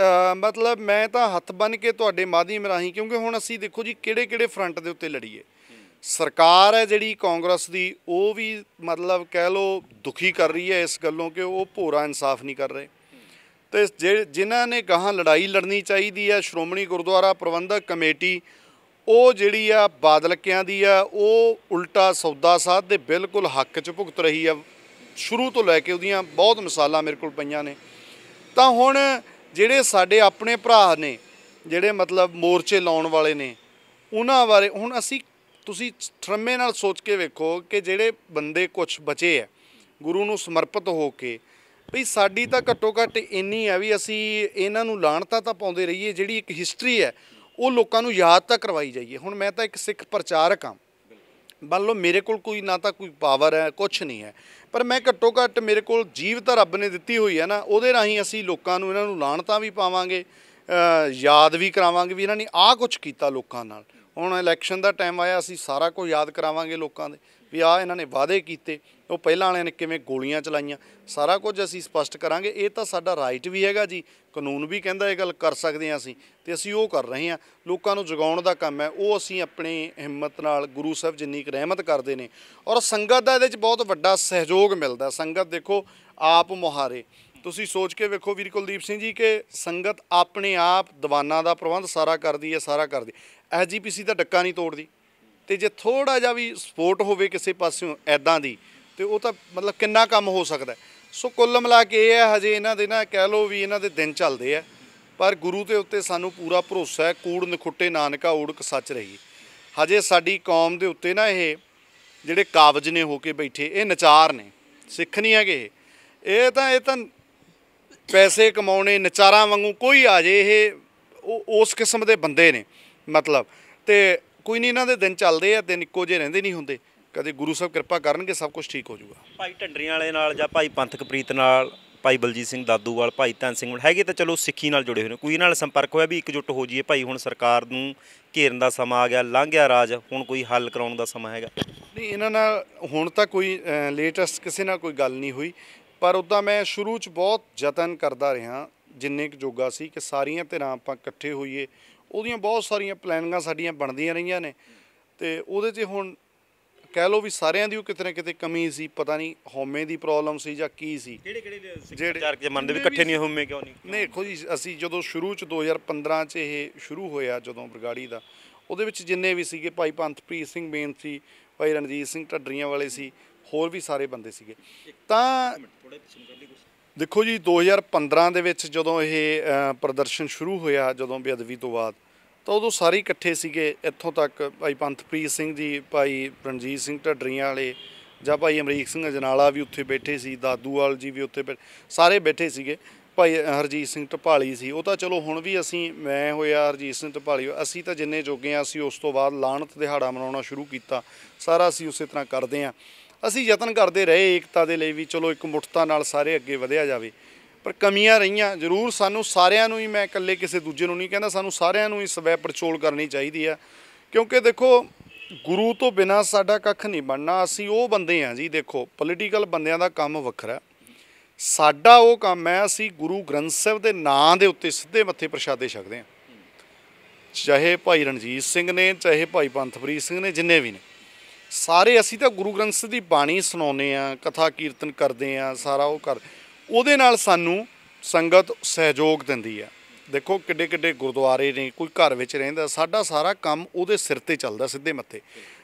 ਮਤਲਬ ਮੈਂ ਤਾਂ ਹੱਥ ਬੰਨ੍ਹ ਕੇ ਤੁਹਾਡੇ ਮਾਧਿਅਮ ਰਾਹੀਂ, ਕਿਉਂਕਿ ਹੁਣ ਅਸੀਂ ਦੇਖੋ ਜੀ ਕਿਹੜੇ ਫਰੰਟ ਦੇ ਉੱਤੇ ਲੜੀਏ। ਸਰਕਾਰ ਹੈ ਜਿਹੜੀ ਕਾਂਗਰਸ ਦੀ, ਉਹ ਵੀ ਮਤਲਬ ਕਹਿ ਲਓ ਦੁਖੀ ਕਰ ਰਹੀ ਹੈ ਇਸ ਗੱਲੋਂ ਕਿ ਉਹ ਭੋਰਾ ਇਨਸਾਫ ਨਹੀਂ ਕਰ ਰਹੇ। ਅਤੇ ਜਿਨ੍ਹਾਂ ਨੇ ਗਾਹਾਂ ਲੜਾਈ ਲੜਨੀ ਚਾਹੀਦੀ ਹੈ, ਸ਼੍ਰੋਮਣੀ ਗੁਰਦੁਆਰਾ ਪ੍ਰਬੰਧਕ ਕਮੇਟੀ, ਉਹ ਜਿਹੜੀ ਆ ਬਾਦਲਕਿਆਂ ਦੀ ਆ, ਉਹ ਉਲਟਾ ਸੌਦਾ ਸਾਧ ਦੇ ਬਿਲਕੁਲ ਹੱਕ 'ਚ ਭੁਗਤ ਰਹੀ ਆ। ਸ਼ੁਰੂ ਤੋਂ ਲੈ ਕੇ ਉਹਦੀਆਂ ਬਹੁਤ ਮਿਸਾਲਾਂ ਮੇਰੇ ਕੋਲ ਪਈਆਂ ਨੇ। ਤਾਂ ਹੁਣ ਜਿਹੜੇ ਸਾਡੇ ਆਪਣੇ ਭਰਾ ਨੇ, ਜਿਹੜੇ ਮਤਲਬ ਮੋਰਚੇ ਲਾਉਣ ਵਾਲੇ ਨੇ, ਉਹਨਾਂ ਬਾਰੇ ਹੁਣ ਤੁਸੀਂ ਠਰਮੇ ਨਾਲ ਸੋਚ ਕੇ ਵੇਖੋ ਕਿ ਜਿਹੜੇ ਬੰਦੇ ਕੁਛ ਬਚੇ ਹੈ ਗੁਰੂ ਨੂੰ ਸਮਰਪਿਤ ਹੋ ਕੇ, ਵੀ ਸਾਡੀ ਤਾਂ ਘੱਟੋ ਘੱਟ ਇੰਨੀ ਹੈ ਵੀ ਅਸੀਂ ਇਹਨਾਂ ਨੂੰ ਲਾਹਣਤਾਂ ਤਾਂ ਪਾਉਂਦੇ ਰਹੀਏ, ਜਿਹੜੀ ਇੱਕ ਹਿਸਟਰੀ ਹੈ ਉਹ ਲੋਕਾਂ ਨੂੰ ਯਾਦ ਤਾਂ ਕਰਵਾਈ ਜਾਈਏ। ਹੁਣ ਮੈਂ ਤਾਂ ਇੱਕ ਸਿੱਖ ਪ੍ਰਚਾਰਕ ਹਾਂ, ਮੰਨ ਲਓ ਮੇਰੇ ਕੋਲ ਕੋਈ ਨਾ ਤਾਂ ਕੋਈ ਪਾਵਰ ਹੈ, ਕੁਛ ਨਹੀਂ ਹੈ, ਪਰ ਮੈਂ ਘੱਟੋ ਘੱਟ ਮੇਰੇ ਕੋਲ ਜੀਵ ਤਾਂ ਰੱਬ ਨੇ ਦਿੱਤੀ ਹੋਈ ਹੈ ਨਾ, ਉਹਦੇ ਰਾਹੀਂ ਅਸੀਂ ਲੋਕਾਂ ਨੂੰ, ਇਹਨਾਂ ਨੂੰ ਲਾਹਣਤਾਂ ਵੀ ਪਾਵਾਂਗੇ, ਯਾਦ ਵੀ ਕਰਾਵਾਂਗੇ ਵੀ ਇਹਨਾਂ ਨੇ ਆਹ ਕੁਛ ਕੀਤਾ ਲੋਕਾਂ ਨਾਲ। ਹੁਣ ਇਲੈਕਸ਼ਨ ਦਾ ਟਾਈਮ ਆਇਆ, ਅਸੀਂ ਸਾਰਾ ਕੁਝ ਯਾਦ ਕਰਾਵਾਂਗੇ ਲੋਕਾਂ ਦੇ ਵੀ ਆਹ ਇਹਨਾਂ ਨੇ ਵਾਅਦੇ ਕੀਤੇ, ਉਹ ਪਹਿਲਾਂ ਵਾਲਿਆਂ ਨੇ ਕਿਵੇਂ ਗੋਲੀਆਂ ਚਲਾਈਆਂ, ਸਾਰਾ ਕੁਝ ਅਸੀਂ ਸਪਸ਼ਟ ਕਰਾਂਗੇ। ਇਹ ਤਾਂ ਸਾਡਾ ਰਾਈਟ ਵੀ ਹੈਗਾ ਜੀ, ਕਾਨੂੰਨ ਵੀ ਕਹਿੰਦਾ ਇਹ ਗੱਲ ਕਰ ਸਕਦੇ ਹਾਂ ਅਸੀਂ, ਅਤੇ ਅਸੀਂ ਉਹ ਕਰ ਰਹੇ ਹਾਂ। ਲੋਕਾਂ ਨੂੰ ਜਗਾਉਣ ਦਾ ਕੰਮ ਹੈ, ਉਹ ਅਸੀਂ ਆਪਣੀ ਹਿੰਮਤ ਨਾਲ, ਗੁਰੂ ਸਾਹਿਬ ਜਿੰਨੀ ਕੁ ਰਹਿਮਤ ਕਰਦੇ ਨੇ, ਔਰ ਸੰਗਤ ਦਾ ਇਹਦੇ 'ਚ ਬਹੁਤ ਵੱਡਾ ਸਹਿਯੋਗ ਮਿਲਦਾ। ਸੰਗਤ ਦੇਖੋ ਆਪ ਮੁਹਾਰੇ, ਤੁਸੀਂ ਸੋਚ ਕੇ ਵੇਖੋ ਵੀਰ ਕੁਲਦੀਪ ਸਿੰਘ ਜੀ ਕਿ ਸੰਗਤ ਆਪਣੇ ਆਪ ਦੀਵਾਨਾਂ ਦਾ ਪ੍ਰਬੰਧ ਸਾਰਾ ਕਰਦੀ ਹੈ, ਸਾਰਾ ਕਰਦੀ। SGPC ਦਾ ਡੱਕਾ ਨਹੀਂ ਤੋੜਦੀ, ਅਤੇ ਜੇ ਥੋੜ੍ਹਾ ਜਿਹਾ ਵੀ ਸਪੋਰਟ ਹੋਵੇ ਕਿਸੇ ਪਾਸਿਓਂ ਇੱਦਾਂ ਦੀ, ਅਤੇ ਉਹ ਤਾਂ ਮਤਲਬ ਕਿੰਨਾ ਕੰਮ ਹੋ ਸਕਦਾ। ਸੋ ਕੁੱਲ ਮਿਲਾ ਕੇ ਇਹ ਹੈ, ਹਜੇ ਇਹਨਾਂ ਦੇ ਨਾ ਕਹਿ ਲਓ ਵੀ ਇਹਨਾਂ ਦੇ ਦਿਨ ਚੱਲਦੇ ਆ, ਪਰ ਗੁਰੂ ਦੇ ਉੱਤੇ ਸਾਨੂੰ ਪੂਰਾ ਭਰੋਸਾ ਹੈ। ਕੂੜ ਨਖੁੱਟੇ ਨਾਨਕਾ ਊੜਕ ਸੱਚ ਰਹੀ। ਹਜੇ ਸਾਡੀ ਕੌਮ ਦੇ ਉੱਤੇ ਨਾ ਇਹ ਜਿਹੜੇ ਕਾਬਜ ਨੇ ਹੋ ਕੇ ਬੈਠੇ, ਇਹ ਨਚਾਰ ਨੇ, ਸਿੱਖ ਨਹੀਂ ਹੈਗੇ ਇਹ ਤਾਂ ਪੈਸੇ ਕਮਾਉਣੇ ਨਚਾਰਾਂ ਵਾਂਗੂ ਕੋਈ ਆ ਜੇ, ਇਹ ਉਸ ਕਿਸਮ ਦੇ ਬੰਦੇ ਨੇ ਮਤਲਬ। ਅਤੇ ਕੋਈ ਨਹੀਂ, ਇਹਨਾਂ ਦੇ ਦਿਨ ਚੱਲਦੇ ਆ, ਦਿਨ ਇੱਕੋ ਜਿਹੇ ਰਹਿੰਦੇ ਨਹੀਂ ਹੁੰਦੇ। ਕਦੇ ਗੁਰੂ ਸਾਹਿਬ ਕਿਰਪਾ ਕਰਨਗੇ, ਸਭ ਕੁਝ ਠੀਕ ਹੋ ਜਾਊਗਾ। ਭਾਈ ਢੰਡਰੀਆਂ ਵਾਲੇ ਨਾਲ ਜਾਂ ਭਾਈ ਪੰਥਕ ਪ੍ਰੀਤ ਨਾਲ, ਭਾਈ ਬਲਜੀਤ ਸਿੰਘ ਦਾਦੂਵਾਲ, ਭਾਈ ਧਨ ਸਿੰਘ ਹੈਗੇ ਤਾਂ ਚਲੋ ਸਿੱਖੀ ਨਾਲ ਜੁੜੇ ਹੋਏ ਨੇ, ਕੋਈ ਨਾਲ ਸੰਪਰਕ ਹੋਇਆ ਵੀ ਇਕਜੁੱਟ ਹੋ ਜਾਈਏ ਭਾਈ ਹੁਣ ਸਰਕਾਰ ਨੂੰ ਘੇਰਨ ਦਾ ਸਮਾਂ ਆ ਗਿਆ, ਲੰਘ ਗਿਆ ਰਾਜ, ਹੁਣ ਕੋਈ ਹੱਲ ਕਰਾਉਣ ਦਾ ਸਮਾਂ ਹੈਗਾ? ਨਹੀਂ, ਇਹਨਾਂ ਨਾਲ ਹੁਣ ਤਾਂ ਕੋਈ ਲੇਟੈਸਟ ਕਿਸੇ ਨਾਲ ਕੋਈ ਗੱਲ ਨਹੀਂ ਹੋਈ, ਪਰ ਉੱਦਾਂ ਮੈਂ ਸ਼ੁਰੂ 'ਚ ਬਹੁਤ ਯਤਨ ਕਰਦਾ ਰਿਹਾ ਜਿੰਨੇ ਕੁ ਜੋਗਾ ਸੀ ਕਿ ਸਾਰੀਆਂ ਧਿਰਾਂ ਆਪਾਂ ਇਕੱਠੇ ਹੋਈਏ। ਉਹਦੀਆਂ ਬਹੁਤ ਸਾਰੀਆਂ ਪਲੈਨਿੰਗਾਂ ਸਾਡੀਆਂ ਬਣਦੀਆਂ ਰਹੀਆਂ ਨੇ, ਅਤੇ ਉਹਦੇ 'ਚ ਹੁਣ ਕਹਿ ਲਓ ਵੀ ਸਾਰਿਆਂ ਦੀ ਉਹ ਕਿਤੇ ਨਾ ਕਿਤੇ ਕਮੀ ਸੀ, ਪਤਾ ਨਹੀਂ ਹਉਮੈ ਦੀ ਪ੍ਰੋਬਲਮ ਸੀ ਜਾਂ ਕੀ ਸੀ। ਜਿਹੜੇ ਮੰਨਦੇ ਵੀ ਇਕੱਠੇ ਨਹੀਂ ਹਉਮੈ ਕਿਉਂ ਨਹੀਂ? ਨਹੀਂ ਦੇਖੋ ਜੀ, ਅਸੀਂ ਜਦੋਂ ਸ਼ੁਰੂ 'ਚ 2015 'ਚ ਇਹ ਸ਼ੁਰੂ ਹੋਇਆ ਜਦੋਂ ਬਰਗਾੜੀ ਦਾ, ਉਹਦੇ ਵਿੱਚ ਜਿੰਨੇ ਵੀ ਸੀਗੇ, ਭਾਈ ਪੰਥਪ੍ਰੀਤ ਸਿੰਘ ਮੇਨ ਸੀ, ਭਾਈ ਰਣਜੀਤ ਸਿੰਘ ਢੱਡਰੀਆਂ ਵਾਲੇ ਸੀ, ਹੋਰ ਵੀ ਸਾਰੇ ਬੰਦੇ ਸੀਗੇ। ਤਾਂ ਦੇਖੋ ਜੀ 2015 ਦੇ ਵਿੱਚ ਜਦੋਂ ਇਹ ਪ੍ਰਦਰਸ਼ਨ ਸ਼ੁਰੂ ਹੋਇਆ, ਜਦੋਂ ਬੇਅਦਬੀ ਤੋਂ ਬਾਅਦ, ਤਾਂ ਉਦੋਂ ਸਾਰੇ ਇਕੱਠੇ ਸੀਗੇ। ਇੱਥੋਂ ਤੱਕ ਭਾਈ ਪੰਥਪ੍ਰੀਤ ਸਿੰਘ ਜੀ, ਭਾਈ ਰਣਜੀਤ ਸਿੰਘ ਢੱਡਰੀਆਂ ਵਾਲੇ ਜਾਂ ਭਾਈ ਅਮਰੀਕ ਸਿੰਘ ਅਜਨਾਲਾ ਵੀ ਉੱਥੇ ਬੈਠੇ ਸੀ, ਦਾਦੂਵਾਲ ਜੀ ਵੀ ਉੱਥੇ ਸਾਰੇ ਬੈਠੇ ਸੀਗੇ। ਭਾਈ ਹਰਜੀਤ ਸਿੰਘ ਢਪਾਲੀ ਸੀ, ਉਹ ਤਾਂ ਚਲੋ ਹੁਣ ਵੀ ਅਸੀਂ, ਮੈਂ ਹੋਇਆ, ਹਰਜੀਤ ਸਿੰਘ ਢਪਾਲੀ, ਅਸੀਂ ਤਾਂ ਜਿੰਨੇ ਜੋਗੇ ਹਾਂ ਅਸੀਂ ਉਸ ਤੋਂ ਬਾਅਦ ਲਾਹਣਤ ਦਿਹਾੜਾ ਮਨਾਉਣਾ ਸ਼ੁਰੂ ਕੀਤਾ, ਸਾਰਾ ਅਸੀਂ ਉਸੇ ਤਰ੍ਹਾਂ ਕਰਦੇ ਹਾਂ। ਅਸੀਂ ਯਤਨ ਕਰਦੇ ਰਹੇ ਏਕਤਾ ਦੇ ਲਈ ਵੀ, ਚਲੋ ਇੱਕ ਮੁੱਠਤਾ ਨਾਲ ਸਾਰੇ ਅੱਗੇ ਵਧਿਆ ਜਾਵੇ, ਪਰ ਕਮੀਆਂ ਰਹੀਆਂ ਜ਼ਰੂਰ। ਸਾਨੂੰ ਸਾਰਿਆਂ ਨੂੰ ਹੀ, ਮੈਂ ਇਕੱਲੇ ਕਿਸੇ ਦੂਜੇ ਨੂੰ ਨਹੀਂ ਕਹਿੰਦਾ, ਸਾਨੂੰ ਸਾਰਿਆਂ ਨੂੰ ਹੀ ਸਵੈ ਪੜਚੋਲ ਕਰਨੀ ਚਾਹੀਦੀ ਆ, ਕਿਉਂਕਿ ਦੇਖੋ ਗੁਰੂ ਤੋਂ ਬਿਨਾਂ ਸਾਡਾ ਕੱਖ ਨਹੀਂ ਬਣਨਾ। ਅਸੀਂ ਉਹ ਬੰਦੇ ਹਾਂ ਜੀ, ਦੇਖੋ ਪੋਲੀਟੀਕਲ ਬੰਦਿਆਂ ਦਾ ਕੰਮ ਵੱਖਰਾ, ਸਾਡਾ ਉਹ ਕੰਮ ਹੈ ਅਸੀਂ ਗੁਰੂ ਗ੍ਰੰਥ ਸਾਹਿਬ ਦੇ ਨਾਂ ਦੇ ਉੱਤੇ ਸਿੱਧੇ ਮੱਥੇ ਪ੍ਰਸ਼ਾਦੇ ਛਕਦੇ ਹਾਂ, ਚਾਹੇ ਭਾਈ ਰਣਜੀਤ ਸਿੰਘ ਨੇ, ਚਾਹੇ ਭਾਈ ਪੰਥਪ੍ਰੀਤ ਸਿੰਘ ਨੇ, ਜਿੰਨੇ ਵੀ ਨੇ ਸਾਰੇ। ਅਸੀਂ ਤਾਂ ਗੁਰੂ ਗ੍ਰੰਥ ਸਾਹਿਬ ਦੀ ਬਾਣੀ ਸੁਣਾਉਂਦੇ ਹਾਂ, ਕਥਾ ਕੀਰਤਨ ਕਰਦੇ ਹਾਂ, ਸਾਰਾ ਉਹ ਉਹਦੇ ਨਾਲ ਸਾਨੂੰ ਸੰਗਤ ਸਹਿਯੋਗ ਦਿੰਦੀ ਆ। ਦੇਖੋ ਕਿੱਡੇ ਕਿੱਡੇ ਗੁਰਦੁਆਰੇ ਨੇ, ਕੋਈ ਘਰ ਵਿੱਚ ਰਹਿੰਦਾ, ਸਾਡਾ ਸਾਰਾ ਕੰਮ ਉਹਦੇ ਸਿਰ 'ਤੇ ਚੱਲਦਾ ਸਿੱਧੇ ਮੱਥੇ।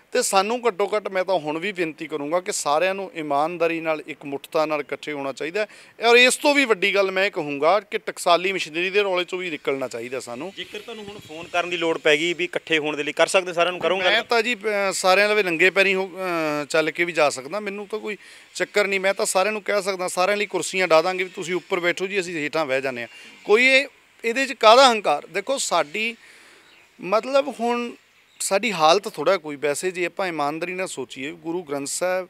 ਅਤੇ ਸਾਨੂੰ ਘੱਟੋ ਘੱਟ, ਮੈਂ ਤਾਂ ਹੁਣ ਵੀ ਬੇਨਤੀ ਕਰੂੰਗਾ ਕਿ ਸਾਰਿਆਂ ਨੂੰ ਇਮਾਨਦਾਰੀ ਨਾਲ, ਇੱਕ ਮੁੱਠਤਾ ਨਾਲ ਇਕੱਠੇ ਹੋਣਾ ਚਾਹੀਦਾ। ਔਰ ਇਸ ਤੋਂ ਵੀ ਵੱਡੀ ਗੱਲ ਮੈਂ ਕਹੂੰਗਾ ਕਿ ਟਕਸਾਲੀ ਮਸ਼ੀਨਰੀ ਦੇ ਰੌਲੇ 'ਚੋਂ ਵੀ ਨਿਕਲਣਾ ਚਾਹੀਦਾ ਸਾਨੂੰ। ਜੇਕਰ ਤੁਹਾਨੂੰ ਹੁਣ ਫੋਨ ਕਰਨ ਦੀ ਲੋੜ ਪੈ ਗਈ ਵੀ ਇਕੱਠੇ ਹੋਣ ਦੇ ਲਈ, ਕਰ ਸਕਦੇ ਸਾਰਿਆਂ ਨੂੰ? ਕਰੂੰਗਾ ਮੈਂ ਤਾਂ ਜੀ ਸਾਰਿਆਂ ਲਵੇ ਨੰਗੇ ਪੈਰੀਂ ਚੱਲ ਕੇ ਵੀ ਜਾ ਸਕਦਾ, ਮੈਨੂੰ ਤਾਂ ਕੋਈ ਚੱਕਰ ਨਹੀਂ। ਮੈਂ ਤਾਂ ਸਾਰਿਆਂ ਨੂੰ ਕਹਿ ਸਕਦਾ, ਸਾਰਿਆਂ ਲਈ ਕੁਰਸੀਆਂ ਡਾ ਦਾਂਗੇ ਵੀ ਤੁਸੀਂ ਉੱਪਰ ਬੈਠੋ ਜੀ, ਅਸੀਂ ਹੇਠਾਂ ਬਹਿ ਜਾਂਦੇ ਹਾਂ। ਕੋਈ ਇਹਦੇ 'ਚ ਕਾਹਦਾ ਹੰਕਾਰ? ਦੇਖੋ ਸਾਡੀ ਮਤਲਬ ਹੁਣ ਸਾਡੀ ਹਾਲਤ ਥੋੜ੍ਹਾ ਕੋਈ, ਵੈਸੇ ਜੇ ਆਪਾਂ ਇਮਾਨਦਾਰੀ ਨਾਲ ਸੋਚੀਏ, ਗੁਰੂ ਗ੍ਰੰਥ ਸਾਹਿਬ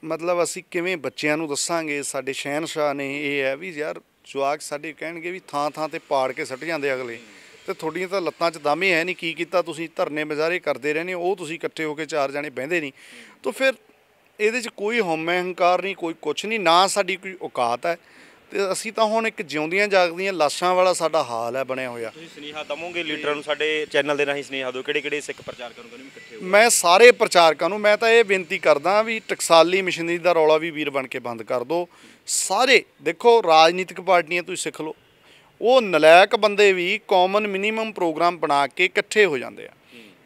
ਮਤਲਬ ਅਸੀਂ ਕਿਵੇਂ ਬੱਚਿਆਂ ਨੂੰ ਦੱਸਾਂਗੇ? ਸਾਡੇ ਸ਼ਹਿਨਸ਼ਾਹ ਨੇ, ਇਹ ਹੈ ਵੀ ਯਾਰ ਜਵਾਕ ਸਾਡੇ ਕਹਿਣਗੇ ਵੀ ਥਾਂ ਥਾਂ 'ਤੇ ਪਾੜ ਕੇ ਸੁੱਟ ਜਾਂਦੇ ਅਗਲੇ, ਅਤੇ ਤੁਹਾਡੀਆਂ ਤਾਂ ਲੱਤਾਂ 'ਚ ਦਮ ਹੀ ਹੈ ਨਹੀਂ, ਕੀ ਕੀਤਾ ਤੁਸੀਂ? ਧਰਨੇ ਮੁਜ਼ਾਹਰੇ ਕਰਦੇ ਰਹਿੰਦੇ ਹੋ, ਉਹ ਤੁਸੀਂ ਇਕੱਠੇ ਹੋ ਕੇ ਚਾਰ ਜਾਣੇ ਬਹਿੰਦੇ ਨਹੀਂ। ਤਾਂ ਫਿਰ ਇਹਦੇ 'ਚ ਕੋਈ ਹਉਮੈ ਹੰਕਾਰ ਨਹੀਂ, ਕੋਈ ਕੁਛ ਨਹੀਂ, ਨਾ ਸਾਡੀ ਕੋਈ ਔਕਾਤ ਹੈ। ਤੇ ਅਸੀਂ ਤਾਂ ਹੁਣ ਇੱਕ ਜਿਉਂਦੀਆਂ ਜਾਗਦੀਆਂ ਲਾਸ਼ਾਂ ਵਾਲਾ ਸਾਡਾ ਹਾਲ ਹੈ ਬਣਿਆ ਹੋਇਆ। ਤੁਸੀਂ ਸੁਨੇਹਾ ਦਵੋਗੇ ਲੀਡਰਾਂ ਨੂੰ, ਸਾਡੇ ਚੈਨਲ ਦੇ ਰਾਹੀਂ ਸੁਨੇਹਾ ਦਿਓ ਕਿਹੜੇ ਸਿੱਖ ਪ੍ਰਚਾਰਕਾਂ ਨੂੰ ਕਹਿੰਦੇ ਇਕੱਠੇ ਹੋ? ਮੈਂ ਸਾਰੇ ਪ੍ਰਚਾਰਕਾਂ ਨੂੰ ਮੈਂ ਤਾਂ ਇਹ ਬੇਨਤੀ ਕਰਦਾ ਵੀ ਟਕਸਾਲੀ ਮਸ਼ੀਨਰੀ ਦਾ ਰੌਲਾ ਵੀ ਵੀਰ ਬਣ ਕੇ ਬੰਦ ਕਰ ਦਿਓ। ਸਾਰੇ ਦੇਖੋ ਰਾਜਨੀਤਿਕ ਪਾਰਟੀਆਂ ਤੁਸੀਂ ਸਿੱਖ ਲਓ, ਉਹ ਨਲਾਇਕ ਬੰਦੇ ਵੀ ਕਾਮਨ ਮਿਨੀਮਮ ਪ੍ਰੋਗਰਾਮ ਬਣਾ ਕੇ ਇਕੱਠੇ ਹੋ ਜਾਂਦੇ ਆ।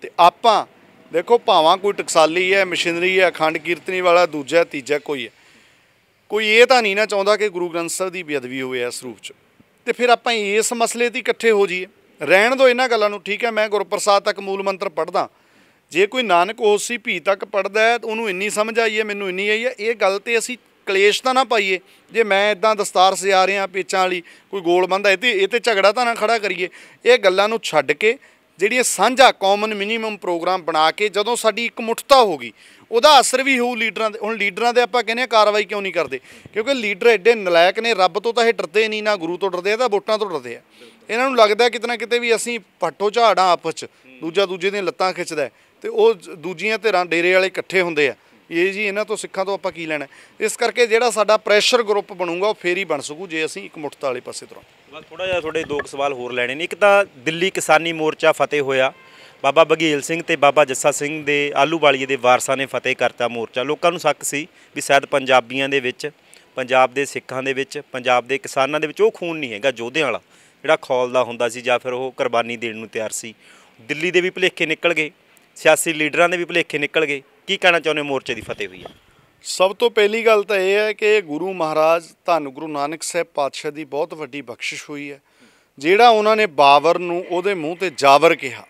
ਤੇ ਆਪਾਂ ਦੇਖੋ ਭਾਵਾਂ ਕੋਈ ਟਕਸਾਲੀ ਹੈ, ਮਸ਼ੀਨਰੀ ਹੈ, ਅਖੰਡ ਕੀਰਤਨੀ ਵਾਲਾ, ਦੂਜਾ ਤੀਜਾ ਕੋਈ ਹੈ, ਕੋਈ ਇਹ ਤਾਂ ਨਹੀਂ ਨਾ ਚਾਹੁੰਦਾ ਕਿ ਗੁਰੂ ਗ੍ਰੰਥ ਸਾਹਿਬ ਦੀ ਬੇਅਦਬੀ ਹੋਵੇ ਇਸ ਰੂਪ 'ਚ। ਤੇ ਫਿਰ ਆਪਾਂ ਇਸ ਮਸਲੇ 'ਤੇ ਇਕੱਠੇ ਹੋ ਜਾਈਏ। ਰਹਿਣ ਦਿਓ ਇਹਨਾਂ ਗੱਲਾਂ ਨੂੰ। ਠੀਕ ਹੈ, ਮੈਂ ਗੁਰਪ੍ਰਸਾਦ ਤੱਕ ਮੂਲ ਮੰਤਰ ਪੜ੍ਹਦਾ, ਜੇ ਕੋਈ ਨਾਨਕ ਹੋਸੀ ਭੀ ਤੱਕ ਪੜ੍ਹਦਾ ਹੈ ਤਾਂ ਉਹਨੂੰ ਇੰਨੀ ਸਮਝ ਆਈ ਹੈ, ਮੈਨੂੰ ਇੰਨੀ ਆਈ ਹੈ। ਇਹ ਗੱਲ 'ਤੇ ਅਸੀਂ ਕਲੇਸ਼ ਤਾਂ ਨਾ ਪਾਈਏ। ਜੇ ਮੈਂ ਇੱਦਾਂ ਦਸਤਾਰ ਸਜਾ ਰਿਹਾ ਪੇਚਾਂ ਵਾਲੀ, ਕੋਈ ਗੋਲ ਬੰਦਾ, ਇਹ 'ਤੇ ਝਗੜਾ ਤਾਂ ਨਾ ਖੜਾ ਕਰੀਏ। ਇਹ ਗੱਲਾਂ ਨੂੰ ਛੱਡ ਕੇ ਜਿਹੜੀਆਂ ਸਾਂਝਾ ਕਾਮਨ ਮਿਨੀਮਮ ਪ੍ਰੋਗਰਾਮ ਬਣਾ ਕੇ ਜਦੋਂ ਸਾਡੀ ਇਕਮੁੱਠਤਾ ਹੋ ਗਈ, ਉਹਦਾ ਅਸਰ ਵੀ ਹੋਊ ਲੀਡਰਾਂ 'ਤੇ। ਹੁਣ ਲੀਡਰਾਂ 'ਤੇ ਆਪਾਂ ਕਹਿੰਦੇ ਹਾਂ ਕਾਰਵਾਈ ਕਿਉਂ ਨਹੀਂ ਕਰਦੇ, ਕਿਉਂਕਿ ਲੀਡਰ ਐਡੇ ਨਲਾਇਕ ਨੇ, ਰੱਬ ਤੋਂ ਤਾਂ ਇਹ ਡਰਦੇ ਨਹੀਂ, ਨਾ ਗੁਰੂ ਤੋਂ ਡਰਦੇ ਆ, ਤਾਂ ਵੋਟਾਂ ਤੋਂ ਡਰਦੇ ਆ। ਇਹਨਾਂ ਨੂੰ ਲੱਗਦਾ ਕਿਤੇ ਨਾ ਕਿਤੇ ਵੀ ਅਸੀਂ ਪੱਟੋ ਝਾੜਾਂ ਆਪਸ 'ਚ, ਦੂਜਾ ਦੂਜੇ ਦੀਆਂ ਲੱਤਾਂ ਖਿੱਚਦਾ, ਤੇ ਉਹ ਦੂਜੀਆਂ ਧਿਰਾਂ ਡੇਰੇ ਵਾਲੇ ਇਕੱਠੇ ਹੁੰਦੇ ਆ। ਇਹ ਜੀ ਇਹਨਾਂ ਤੋਂ ਸਿੱਖਾਂ ਤੋਂ ਆਪਾਂ ਕੀ ਲੈਣਾ। ਇਸ ਕਰਕੇ ਜਿਹੜਾ ਸਾਡਾ ਪ੍ਰੈਸ਼ਰ ਗਰੁੱਪ ਬਣੂਗਾ ਉਹ ਫੇਰ ਹੀ ਬਣ ਸਕੂ ਜੇ ਅਸੀਂ ਇਕਮੁੱਠਤਾ ਵਾਲੇ ਪਾਸੇ ਤੁਰਾਂ। ਬਸ ਥੋੜ੍ਹਾ ਜਿਹਾ ਤੁਹਾਡੇ ਦੋ ਸਵਾਲ ਹੋਰ ਲੈਣੇ ਨੇ। ਇੱਕ ਤਾਂ ਦਿੱਲੀ ਕਿਸਾਨੀ ਮੋਰਚਾ ਫਤਿਹ ਹੋਇਆ, ਬਾਬਾ ਬਘੇਲ ਸਿੰਘ ਤੇ ਬਾਬਾ ਜੱਸਾ ਸਿੰਘ ਦੇ ਆਲੂਵਾਲੀਏ ਦੇ ਵਾਰਸਾਂ ਨੇ ਫਤਿਹ ਕਰਤਾ ਮੋਰਚਾ। ਲੋਕਾਂ ਨੂੰ ਸ਼ੱਕ ਸੀ ਵੀ ਸ਼ਾਇਦ ਪੰਜਾਬੀਆਂ ਦੇ ਵਿੱਚ, ਪੰਜਾਬ ਦੇ ਸਿੱਖਾਂ ਦੇ ਵਿੱਚ, ਪੰਜਾਬ ਦੇ ਕਿਸਾਨਾਂ ਦੇ ਵਿੱਚ ਉਹ ਖੂਨ ਨਹੀਂ ਹੈਗਾ ਯੋਧਿਆਂ ਵਾਲਾ ਜਿਹੜਾ ਖੌਲਦਾ ਹੁੰਦਾ ਸੀ ਜਾਂ ਫਿਰ ਉਹ ਕੁਰਬਾਨੀ ਦੇਣ ਨੂੰ ਤਿਆਰ ਸੀ। ਦਿੱਲੀ ਦੇ ਵੀ ਭੁਲੇਖੇ ਨਿਕਲ ਗਏ, ਸਿਆਸੀ ਲੀਡਰਾਂ ਦੇ ਵੀ ਭੁਲੇਖੇ ਨਿਕਲ ਗਏ। ਕੀ ਕਹਿਣਾ ਚਾਹੁੰਦੇ ਮੋਰਚੇ ਦੀ ਫਤਿਹ ਹੋਈ ਹੈ? ਸਭ ਤੋਂ ਪਹਿਲੀ ਗੱਲ ਤਾਂ ਇਹ ਹੈ ਕਿ ਗੁਰੂ ਮਹਾਰਾਜ ਧੰਨ ਗੁਰੂ ਨਾਨਕ ਸਾਹਿਬ ਪਾਤਸ਼ਾਹ ਦੀ ਬਹੁਤ ਵੱਡੀ ਬਖਸ਼ਿਸ਼ ਹੋਈ ਹੈ। ਜਿਹੜਾ ਉਹਨਾਂ ਨੇ ਬਾਬਰ ਨੂੰ ਉਹਦੇ ਮੂੰਹ 'ਤੇ ਜਾਵਰ ਕਿਹਾ,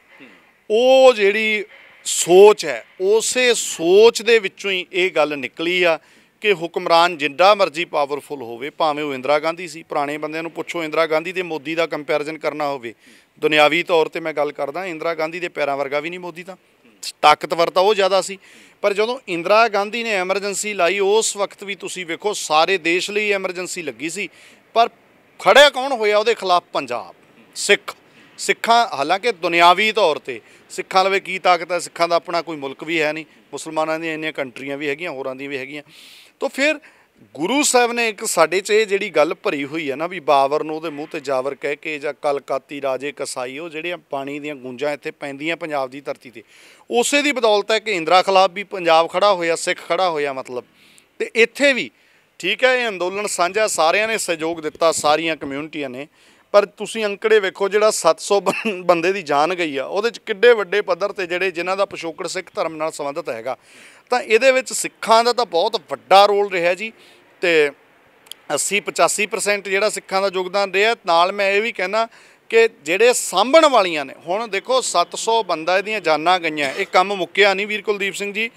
ਉਹ ਜਿਹੜੀ ਸੋਚ ਹੈ, ਉਸੇ ਸੋਚ ਦੇ ਵਿੱਚੋਂ ਹੀ ਇਹ ਗੱਲ ਨਿਕਲੀ ਆ ਕਿ ਹੁਕਮਰਾਨ ਜਿੰਨਾ ਮਰਜ਼ੀ ਪਾਵਰਫੁਲ ਹੋਵੇ, ਭਾਵੇਂ ਉਹ ਇੰਦਰਾ ਗਾਂਧੀ ਸੀ, ਪੁਰਾਣੇ ਬੰਦਿਆਂ ਨੂੰ ਪੁੱਛੋ, ਇੰਦਰਾ ਗਾਂਧੀ ਤੇ ਮੋਦੀ ਦਾ ਕੰਪੈਰੀਜ਼ਨ ਕਰਨਾ ਹੋਵੇ, ਦੁਨਿਆਵੀ ਤੌਰ 'ਤੇ ਮੈਂ ਗੱਲ ਕਰਦਾ, ਇੰਦਰਾ ਗਾਂਧੀ ਦੇ ਪੈਰਾਂ ਵਰਗਾ ਵੀ ਨਹੀਂ ਮੋਦੀ, ਤਾਂ ਤਾਕਤਵਰ ਤਾਂ ਉਹ ਜ਼ਿਆਦਾ ਸੀ। ਪਰ ਜਦੋਂ ਇੰਦਰਾ ਗਾਂਧੀ ਨੇ ਐਮਰਜੈਂਸੀ ਲਾਈ, ਉਸ ਵਕਤ ਵੀ ਤੁਸੀਂ ਵੇਖੋ ਸਾਰੇ ਦੇਸ਼ ਲਈ ਐਮਰਜੈਂਸੀ ਲੱਗੀ ਸੀ, ਪਰ ਖੜਿਆ ਕੌਣ ਹੋਇਆ ਉਹਦੇ ਖਿਲਾਫ? ਪੰਜਾਬ, ਸਿੱਖਾਂ। ਹਾਲਾਂਕਿ ਦੁਨਿਆਵੀ ਤੌਰ 'ਤੇ ਸਿੱਖਾਂ ਲਵੇ ਕੀ ਤਾਕਤ ਹੈ, ਸਿੱਖਾਂ ਦਾ ਆਪਣਾ ਕੋਈ ਮੁਲਕ ਵੀ ਹੈ ਨਹੀਂ, ਮੁਸਲਮਾਨਾਂ ਦੀਆਂ ਇੰਨੀਆਂ ਕੰਟਰੀਆਂ ਵੀ ਹੈਗੀਆਂ, ਹੋਰਾਂ ਦੀਆਂ ਵੀ ਹੈਗੀਆਂ। ਤਾਂ ਫਿਰ ਗੁਰੂ ਸਾਹਿਬ ਨੇ ਇੱਕ ਸਾਡੇ 'ਚ ਇਹ ਜਿਹੜੀ ਗੱਲ ਭਰੀ ਹੋਈ ਹੈ ਨਾ ਵੀ ਬਾਬਰ ਨੂੰ ਉਹਦੇ ਮੂੰਹ 'ਤੇ ਜਾਵਰ ਕਹਿ ਕੇ, ਜਾਂ ਕਲਕਾਤੀ ਰਾਜੇ ਕਸਾਈ, ਉਹ ਜਿਹੜੀਆਂ ਪਾਣੀ ਦੀਆਂ ਗੂੰਜਾਂ ਇੱਥੇ ਪੈਂਦੀਆਂ ਪੰਜਾਬ ਦੀ ਧਰਤੀ 'ਤੇ, ਉਸੇ ਦੀ ਬਦੌਲਤ ਹੈ ਕਿ ਇੰਦਰਾ ਖਿਲਾਫ ਵੀ ਪੰਜਾਬ ਖੜਾ ਹੋਇਆ, ਸਿੱਖ ਖੜਾ ਹੋਇਆ ਮਤਲਬ। ਅਤੇ ਇੱਥੇ ਵੀ ਠੀਕ ਹੈ, ਇਹ ਅੰਦੋਲਨ ਸਾਂਝਾ, ਸਾਰਿਆਂ ਨੇ ਸਹਿਯੋਗ ਦਿੱਤਾ, ਸਾਰੀਆਂ ਕਮਿਊਨਿਟੀਆਂ ਨੇ। ਪਰ ਤੁਸੀਂ ਅੰਕੜੇ ਵੇਖੋ, ਜਿਹੜਾ 700 ਬੰਦੇ ਦੀ ਜਾਨ ਗਈ ਆ, ਉਹਦੇ 'ਚ ਕਿੱਡੇ ਵੱਡੇ ਪੱਧਰ 'ਤੇ ਜਿਹੜੇ ਜਿਨ੍ਹਾਂ ਦਾ ਪਿਛੋਕੜ ਸਿੱਖ ਧਰਮ ਨਾਲ ਸੰਬੰਧਿਤ ਹੈਗਾ, ਤਾਂ ਇਹਦੇ ਵਿੱਚ ਸਿੱਖਾਂ ਦਾ ਤਾਂ ਬਹੁਤ ਵੱਡਾ ਰੋਲ ਰਿਹਾ ਜੀ। ਅਤੇ 80-85% ਜਿਹੜਾ ਸਿੱਖਾਂ ਦਾ ਯੋਗਦਾਨ ਰਿਹਾ। ਨਾਲ ਮੈਂ ਇਹ ਵੀ ਕਹਿੰਦਾ ਕਿ ਜਿਹੜੇ ਸਾਂਭਣ ਵਾਲੀਆਂ ਨੇ, ਹੁਣ ਦੇਖੋ 700 ਬੰਦਾ ਇਹਦੀਆਂ ਜਾਨਾਂ ਗਈਆਂ, ਇਹ ਕੰਮ ਮੁੱਕਿਆ ਨਹੀਂ ਵੀਰ ਕੁਲਦੀਪ ਸਿੰਘ ਜੀ।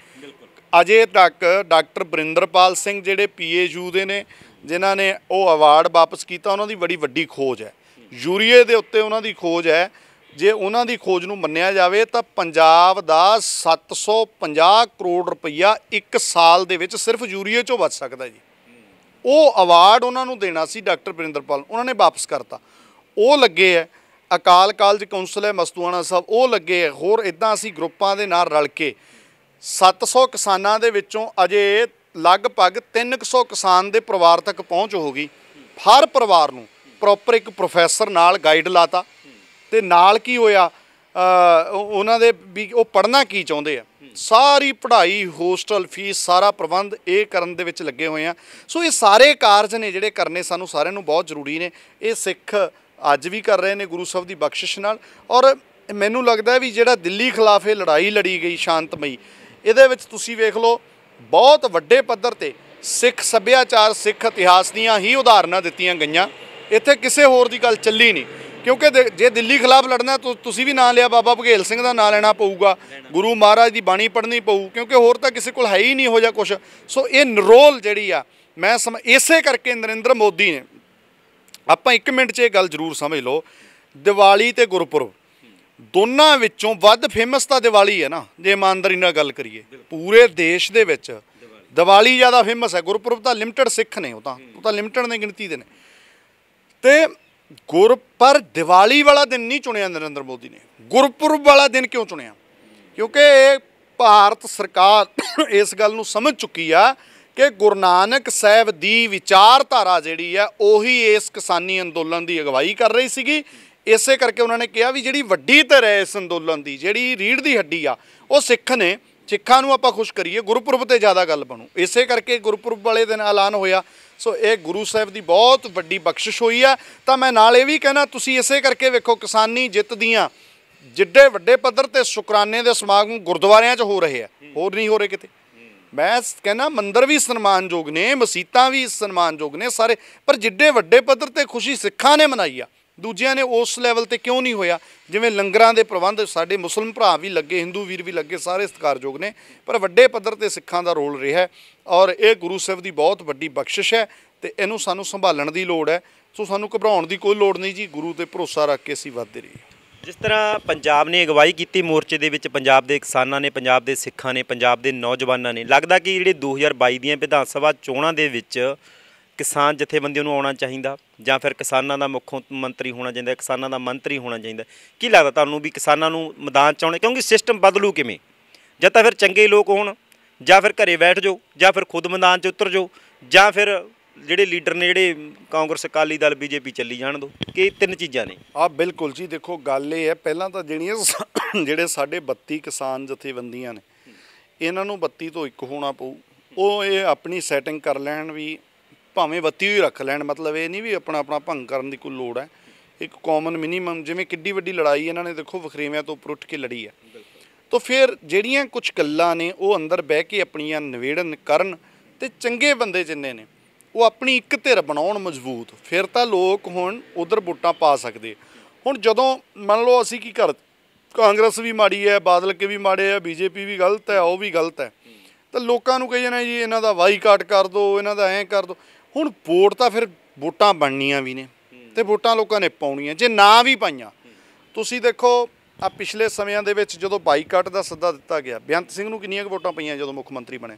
ਅਜੇ ਤੱਕ ਡਾਕਟਰ ਬਰਿੰਦਰਪਾਲ ਸਿੰਘ ਜਿਹੜੇ PAU ਦੇ ਨੇ, ਜਿਨ੍ਹਾਂ ਨੇ ਉਹ ਅਵਾਰਡ ਵਾਪਸ ਕੀਤਾ, ਉਹਨਾਂ ਦੀ ਬੜੀ ਵੱਡੀ ਖੋਜ ਹੈ, ਯੂਰੀਏ ਦੇ ਉੱਤੇ ਉਹਨਾਂ ਦੀ ਖੋਜ ਹੈ। ਜੇ ਉਹਨਾਂ ਦੀ ਖੋਜ ਨੂੰ ਮੰਨਿਆ ਜਾਵੇ ਤਾਂ ਪੰਜਾਬ ਦਾ 750 ਕਰੋੜ ਰੁਪਈਆ ਇੱਕ ਸਾਲ ਦੇ ਵਿੱਚ ਸਿਰਫ ਯੂਰੀਏ 'ਚੋਂ ਬਚ ਸਕਦਾ ਜੀ। ਉਹ ਅਵਾਰਡ ਉਹਨਾਂ ਨੂੰ ਦੇਣਾ ਸੀ ਡਾਕਟਰ ਬਰਿੰਦਰਪਾਲ, ਉਹਨਾਂ ਨੇ ਵਾਪਸ ਕਰਤਾ। ਉਹ ਲੱਗੇ ਹੈ ਅਕਾਲ ਕਾਲਜ ਕੌਂਸਲ ਹੈ ਮਸਤੂਆਣਾ ਸਾਹਿਬ, ਉਹ ਲੱਗੇ ਹੈ। ਹੋਰ ਇੱਦਾਂ ਅਸੀਂ ਗਰੁੱਪਾਂ ਦੇ ਨਾਲ ਰਲ ਕੇ 700 ਕਿਸਾਨਾਂ ਦੇ ਵਿੱਚੋਂ ਅਜੇ ਲਗਭਗ 300 ਕਿਸਾਨ ਦੇ ਪਰਿਵਾਰ ਤੱਕ ਪਹੁੰਚ ਹੋ ਗਈ। ਹਰ ਪਰਿਵਾਰ ਨੂੰ ਪ੍ਰੋਪਰ ਇੱਕ ਪ੍ਰੋਫੈਸਰ ਨਾਲ ਗਾਈਡ ਲਾਤਾ, ਅਤੇ ਨਾਲ ਕੀ ਹੋਇਆ, ਉਹਨਾਂ ਦੇ ਵੀ ਉਹ ਪੜ੍ਹਨਾ ਕੀ ਚਾਹੁੰਦੇ ਆ, ਸਾਰੀ ਪੜ੍ਹਾਈ, ਹੋਸਟਲ ਫੀਸ, ਸਾਰਾ ਪ੍ਰਬੰਧ ਇਹ ਕਰਨ ਦੇ ਵਿੱਚ ਲੱਗੇ ਹੋਏ ਆ। ਸੋ ਇਹ ਸਾਰੇ ਕਾਰਜ ਨੇ ਜਿਹੜੇ ਕਰਨੇ ਸਾਨੂੰ ਸਾਰਿਆਂ ਨੂੰ ਬਹੁਤ ਜ਼ਰੂਰੀ ਨੇ। ਇਹ ਸਿੱਖ ਅੱਜ ਵੀ ਕਰ ਰਹੇ ਨੇ ਗੁਰੂ ਸਾਹਿਬ ਦੀ ਬਖਸ਼ਿਸ਼ ਨਾਲ। ਔਰ ਮੈਨੂੰ ਲੱਗਦਾ ਵੀ ਜਿਹੜਾ ਦਿੱਲੀ ਖਿਲਾਫ ਇਹ ਲੜਾਈ ਲੜੀ ਗਈ ਸ਼ਾਂਤਮਈ, ਇਹਦੇ ਵਿੱਚ ਤੁਸੀਂ ਵੇਖ ਲਓ ਬਹੁਤ ਵੱਡੇ ਪੱਧਰ 'ਤੇ ਸਿੱਖ ਸੱਭਿਆਚਾਰ, ਸਿੱਖ ਇਤਿਹਾਸ ਦੀਆਂ ਹੀ ਉਦਾਹਰਨਾਂ ਦਿੱਤੀਆਂ ਗਈਆਂ। ਇੱਥੇ ਕਿਸੇ ਹੋਰ ਦੀ ਗੱਲ ਚੱਲੀ ਨਹੀਂ, ਕਿਉਂਕਿ ਜੇ ਦਿੱਲੀ ਖਿਲਾਫ ਲੜਨਾ ਤੁਸੀਂ ਵੀ ਨਾਂ ਲਿਆ, ਬਾਬਾ ਬਘੇਲ ਸਿੰਘ ਦਾ ਨਾਂ ਲੈਣਾ ਪਊਗਾ, ਗੁਰੂ ਮਹਾਰਾਜ ਦੀ ਬਾਣੀ ਪੜ੍ਹਨੀ ਪਊ, ਕਿਉਂਕਿ ਹੋਰ ਤਾਂ ਕਿਸੇ ਕੋਲ ਹੈ ਹੀ ਨਹੀਂ ਇਹੋ ਜਿਹਾ ਕੁਛ। ਸੋ ਇਹ ਨਰੋਲ ਜਿਹੜੀ ਆ ਮੈਂ ਇਸੇ ਕਰਕੇ ਨਰਿੰਦਰ ਮੋਦੀ ਨੇ, ਆਪਾਂ 1 ਮਿੰਟ 'ਚ ਇਹ ਗੱਲ ਜ਼ਰੂਰ ਸਮਝ ਲਓ, ਦੀਵਾਲੀ ਅਤੇ ਗੁਰਪੁਰਬ ਦੋਨਾਂ ਵਿੱਚੋਂ ਵੱਧ ਫੇਮਸ ਤਾਂ ਦੀਵਾਲੀ ਹੈ ਨਾ, ਜੇ ਇਮਾਨਦਾਰੀ ਨਾਲ ਗੱਲ ਕਰੀਏ। ਪੂਰੇ ਦੇਸ਼ ਦੇ ਵਿੱਚ ਦੀਵਾਲੀ ਜ਼ਿਆਦਾ ਫੇਮਸ ਹੈ, ਗੁਰਪੁਰਬ ਤਾਂ ਲਿਮਟਿਡ ਸਿੱਖ ਨੇ, ਉਹ ਤਾਂ ਲਿਮਟਿਡ ਨੇ ਗਿਣਤੀ ਦੇ ਨੇ। ਅਤੇ ਪਰ ਦੀਵਾਲੀ ਵਾਲਾ ਦਿਨ ਨਹੀਂ ਚੁਣਿਆ ਨਰਿੰਦਰ ਮੋਦੀ ਨੇ, ਗੁਰਪੁਰਬ ਵਾਲਾ ਦਿਨ ਕਿਉਂ ਚੁਣਿਆ? ਕਿਉਂਕਿ ਭਾਰਤ ਸਰਕਾਰ ਇਸ ਗੱਲ ਨੂੰ ਸਮਝ ਚੁੱਕੀ ਆ ਕਿ ਗੁਰੂ ਨਾਨਕ ਸਾਹਿਬ ਦੀ ਵਿਚਾਰਧਾਰਾ ਜਿਹੜੀ ਹੈ ਉਹੀ ਇਸ ਕਿਸਾਨੀ ਅੰਦੋਲਨ ਦੀ ਅਗਵਾਈ ਕਰ ਰਹੀ ਸੀਗੀ। ਇਸੇ ਕਰਕੇ ਉਹਨਾਂ ਨੇ ਕਿਹਾ ਵੀ ਜਿਹੜੀ ਵੱਡੀ ਧਿਰ ਹੈ ਇਸ ਅੰਦੋਲਨ ਦੀ, ਜਿਹੜੀ ਰੀੜ੍ਹ ਦੀ ਹੱਡੀ ਆ, ਉਹ ਸਿੱਖ ਨੇ। ਸਿੱਖਾਂ ਨੂੰ ਆਪਾਂ ਖੁਸ਼ ਕਰੀਏ, ਗੁਰਪੁਰਬ ਤੇ ਜ਼ਿਆਦਾ ਗੱਲ ਬਣੂ। ਇਸੇ ਕਰਕੇ ਗੁਰਪੁਰਬ ਵਾਲੇ ਦਿਨ ਐਲਾਨ ਹੋਇਆ। ਸੋ ਇਹ ਗੁਰੂ ਸਾਹਿਬ ਦੀ ਬਹੁਤ ਵੱਡੀ ਬਖਸ਼ਿਸ਼ ਹੋਈ ਆ। ਤਾਂ ਮੈਂ ਨਾਲ ਇਹ ਵੀ ਕਹਿਣਾ, ਤੁਸੀਂ ਇਸੇ ਕਰਕੇ ਵੇਖੋ ਕਿਸਾਨੀ ਜਿੱਤ ਦੀਆਂ ਜਿੱਡੇ ਵੱਡੇ ਪੱਧਰ ਤੇ ਸ਼ੁਕਰਾਨੇ ਦੇ ਸਮਾਗਮ ਗੁਰਦੁਆਰਿਆਂ 'ਚ ਹੋ ਰਹੇ ਆ, ਹੋਰ ਨਹੀਂ ਹੋ ਰਹੇ ਕਿਤੇ। ਮੈਂ ਕਹਿੰਦਾ ਮੰਦਰ ਵੀ ਸਨਮਾਨਯੋਗ ਨੇ, ਮਸੀਤਾਂ ਵੀ ਸਨਮਾਨਯੋਗ ਨੇ ਸਾਰੇ, ਪਰ ਜਿੱਡੇ ਵੱਡੇ ਪੱਧਰ ਤੇ ਖੁਸ਼ੀ ਸਿੱਖਾਂ ਨੇ ਮਨਾਈ ਆ, ਦੂਜਿਆਂ ਨੇ ਉਸ ਲੈਵਲ ਤੇ ਕਿਉਂ ਨਹੀਂ ਹੋਇਆ। ਜਿਵੇਂ ਲੰਗਰਾਂ ਦੇ ਪ੍ਰਬੰਧ ਸਾਡੇ ਮੁਸਲਿਮ ਭਰਾ ਵੀ ਲੱਗੇ, ਹਿੰਦੂ ਵੀਰ ਵੀ ਲੱਗੇ, ਸਾਰੇ ਸਤਿਕਾਰਯੋਗ ਨੇ, ਪਰ ਵੱਡੇ ਪੱਧਰ ਤੇ ਸਿੱਖਾਂ ਦਾ ਰੋਲ ਰਿਹਾ ਔਰ ਇਹ ਗੁਰੂ ਸਾਹਿਬ ਦੀ ਬਹੁਤ ਵੱਡੀ ਬਖਸ਼ਿਸ਼ ਹੈ ਤੇ ਇਹਨੂੰ ਸਾਨੂੰ ਸੰਭਾਲਣ ਦੀ ਲੋੜ ਹੈ। ਸੋ ਸਾਨੂੰ ਘਬਰਾਉਣ ਦੀ ਕੋਈ ਲੋੜ ਨਹੀਂ ਜੀ, ਗੁਰੂ ਤੇ ਭਰੋਸਾ ਰੱਖ ਕੇ ਅਸੀਂ ਵੱਧਦੇ ਰਹੀਏ। ਜਿਸ ਤਰ੍ਹਾਂ ਪੰਜਾਬ ਨੇ ਅਗਵਾਈ ਕੀਤੀ ਮੋਰਚੇ ਦੇ ਵਿੱਚ, ਪੰਜਾਬ ਦੇ ਕਿਸਾਨਾਂ ਨੇ, ਪੰਜਾਬ ਦੇ ਸਿੱਖਾਂ ਨੇ, ਪੰਜਾਬ ਦੇ ਨੌਜਵਾਨਾਂ ਨੇ, ਲੱਗਦਾ ਕਿ ਜਿਹੜੇ 2022 ਦੀਆਂ ਵਿਧਾਨ ਸਭਾ ਚੋਣਾਂ ਦੇ ਵਿੱਚ ਕਿਸਾਨ ਜਥੇਬੰਦੀਆਂ ਨੂੰ ਆਉਣਾ ਚਾਹੀਦਾ ਜਾਂ ਫਿਰ ਕਿਸਾਨਾਂ ਦਾ ਮੁੱਖ ਮੰਤਰੀ ਹੋਣਾ ਚਾਹੀਦਾ, ਕਿਸਾਨਾਂ ਦਾ ਮੰਤਰੀ ਹੋਣਾ ਚਾਹੀਦਾ? ਕੀ ਲੱਗਦਾ ਤੁਹਾਨੂੰ ਵੀ ਕਿਸਾਨਾਂ ਨੂੰ ਮੈਦਾਨ 'ਚ ਆਉਣਾ? ਕਿਉਂਕਿ ਸਿਸਟਮ ਬਦਲੂ ਕਿਵੇਂ? ਜਾਂ ਤਾਂ ਫਿਰ ਚੰਗੇ ਲੋਕ ਹੋਣ, ਜਾਂ ਫਿਰ ਘਰੇ ਬੈਠ ਜਾਓ, ਜਾਂ ਫਿਰ ਖੁਦ ਮੈਦਾਨ 'ਚ ਉਤਰ ਜਾਓ, ਜਾਂ ਫਿਰ ਜਿਹੜੇ ਲੀਡਰ ਨੇ ਜਿਹੜੇ ਕਾਂਗਰਸ, ਅਕਾਲੀ ਦਲ, ਬੀਜੇਪੀ ਚੱਲੀ ਜਾਣ ਦਿਓ। ਕਿ ਤਿੰਨ ਚੀਜ਼ਾਂ ਨੇ। ਬਿਲਕੁਲ ਜੀ, ਦੇਖੋ ਗੱਲ ਇਹ ਹੈ, ਪਹਿਲਾਂ ਤਾਂ ਜਿਹੜੀਆਂ ਜਿਹੜੇ ਸਾਡੇ 32 ਕਿਸਾਨ ਜਥੇਬੰਦੀਆਂ ਨੇ, ਇਹਨਾਂ ਨੂੰ 32 ਤੋਂ ਇੱਕ ਹੋਣਾ ਪਊ। ਉਹ ਇਹ ਆਪਣੀ ਸੈਟਿੰਗ ਕਰ ਲੈਣ, ਵੀ ਭਾਵੇਂ 32 ਹੀ ਰੱਖ ਲੈਣ। ਮਤਲਬ ਇਹ ਨਹੀਂ ਵੀ ਆਪਣਾ ਆਪਣਾ ਭੰਗ ਕਰਨ ਦੀ ਕੋਈ ਲੋੜ ਹੈ। ਇੱਕ ਕਾਮਨ ਮਿਨੀਮਮ, ਜਿਵੇਂ ਕਿੱਡੀ ਵੱਡੀ ਲੜਾਈ ਇਹਨਾਂ ਨੇ ਦੇਖੋ ਵਖਰੇਵਿਆਂ ਤੋਂ ਉੱਪਰ ਉੱਠ ਕੇ ਲੜੀ ਹੈ, ਤਾਂ ਫਿਰ ਜਿਹੜੀਆਂ ਕੁਝ ਗੱਲਾਂ ਨੇ ਉਹ ਅੰਦਰ ਬਹਿ ਕੇ ਆਪਣੀਆਂ ਨਿਬੇੜਨ ਕਰਨ, ਤੇ ਚੰਗੇ ਬੰਦੇ ਜਿੰਨੇ ਨੇ ਉਹ ਆਪਣੀ ਇੱਕ ਧਿਰ ਬਣਾਉਣ ਮਜ਼ਬੂਤ, ਫਿਰ ਤਾਂ ਲੋਕ ਹੁਣ ਉਧਰ ਵੋਟਾਂ ਪਾ ਸਕਦੇ। ਹੁਣ ਜਦੋਂ ਮੰਨ ਲਓ ਅਸੀਂ ਕੀ ਕਰ, ਕਾਂਗਰਸ ਵੀ ਮਾੜੀ ਹੈ, ਬਾਦਲ ਕੇ ਵੀ ਮਾੜੇ ਆ, ਬੀਜੇਪੀ ਵੀ ਗਲਤ ਹੈ, ਉਹ ਵੀ ਗਲਤ ਹੈ, ਤਾਂ ਲੋਕਾਂ ਨੂੰ ਕਹੀ ਜਾਣਾ ਜੀ ਇਹਨਾਂ ਦਾ ਬਾਈਕਾਟ ਕਰ ਦਿਓ, ਇਹਨਾਂ ਦਾ ਐਂ ਕਰ ਦਿਓ। ਹੁਣ ਵੋਟ ਤਾਂ ਫਿਰ ਵੋਟਾਂ ਬਣਨੀਆਂ ਵੀ ਨੇ, ਤੇ ਵੋਟਾਂ ਲੋਕਾਂ ਨੇ ਪਾਉਣੀਆਂ। ਜੇ ਨਾ ਵੀ ਪਾਈਆਂ, ਤੁਸੀਂ ਦੇਖੋ ਆ ਪਿਛਲੇ ਸਮਿਆਂ ਦੇ ਵਿੱਚ ਜਦੋਂ ਬਾਈਕਾਟ ਦਾ ਸੱਦਾ ਦਿੱਤਾ ਗਿਆ, ਬੇਅੰਤ ਸਿੰਘ ਨੂੰ ਕਿੰਨੀਆਂ ਕੁ ਵੋਟਾਂ ਪਈਆਂ ਜਦੋਂ ਮੁੱਖ ਮੰਤਰੀ ਬਣੇ?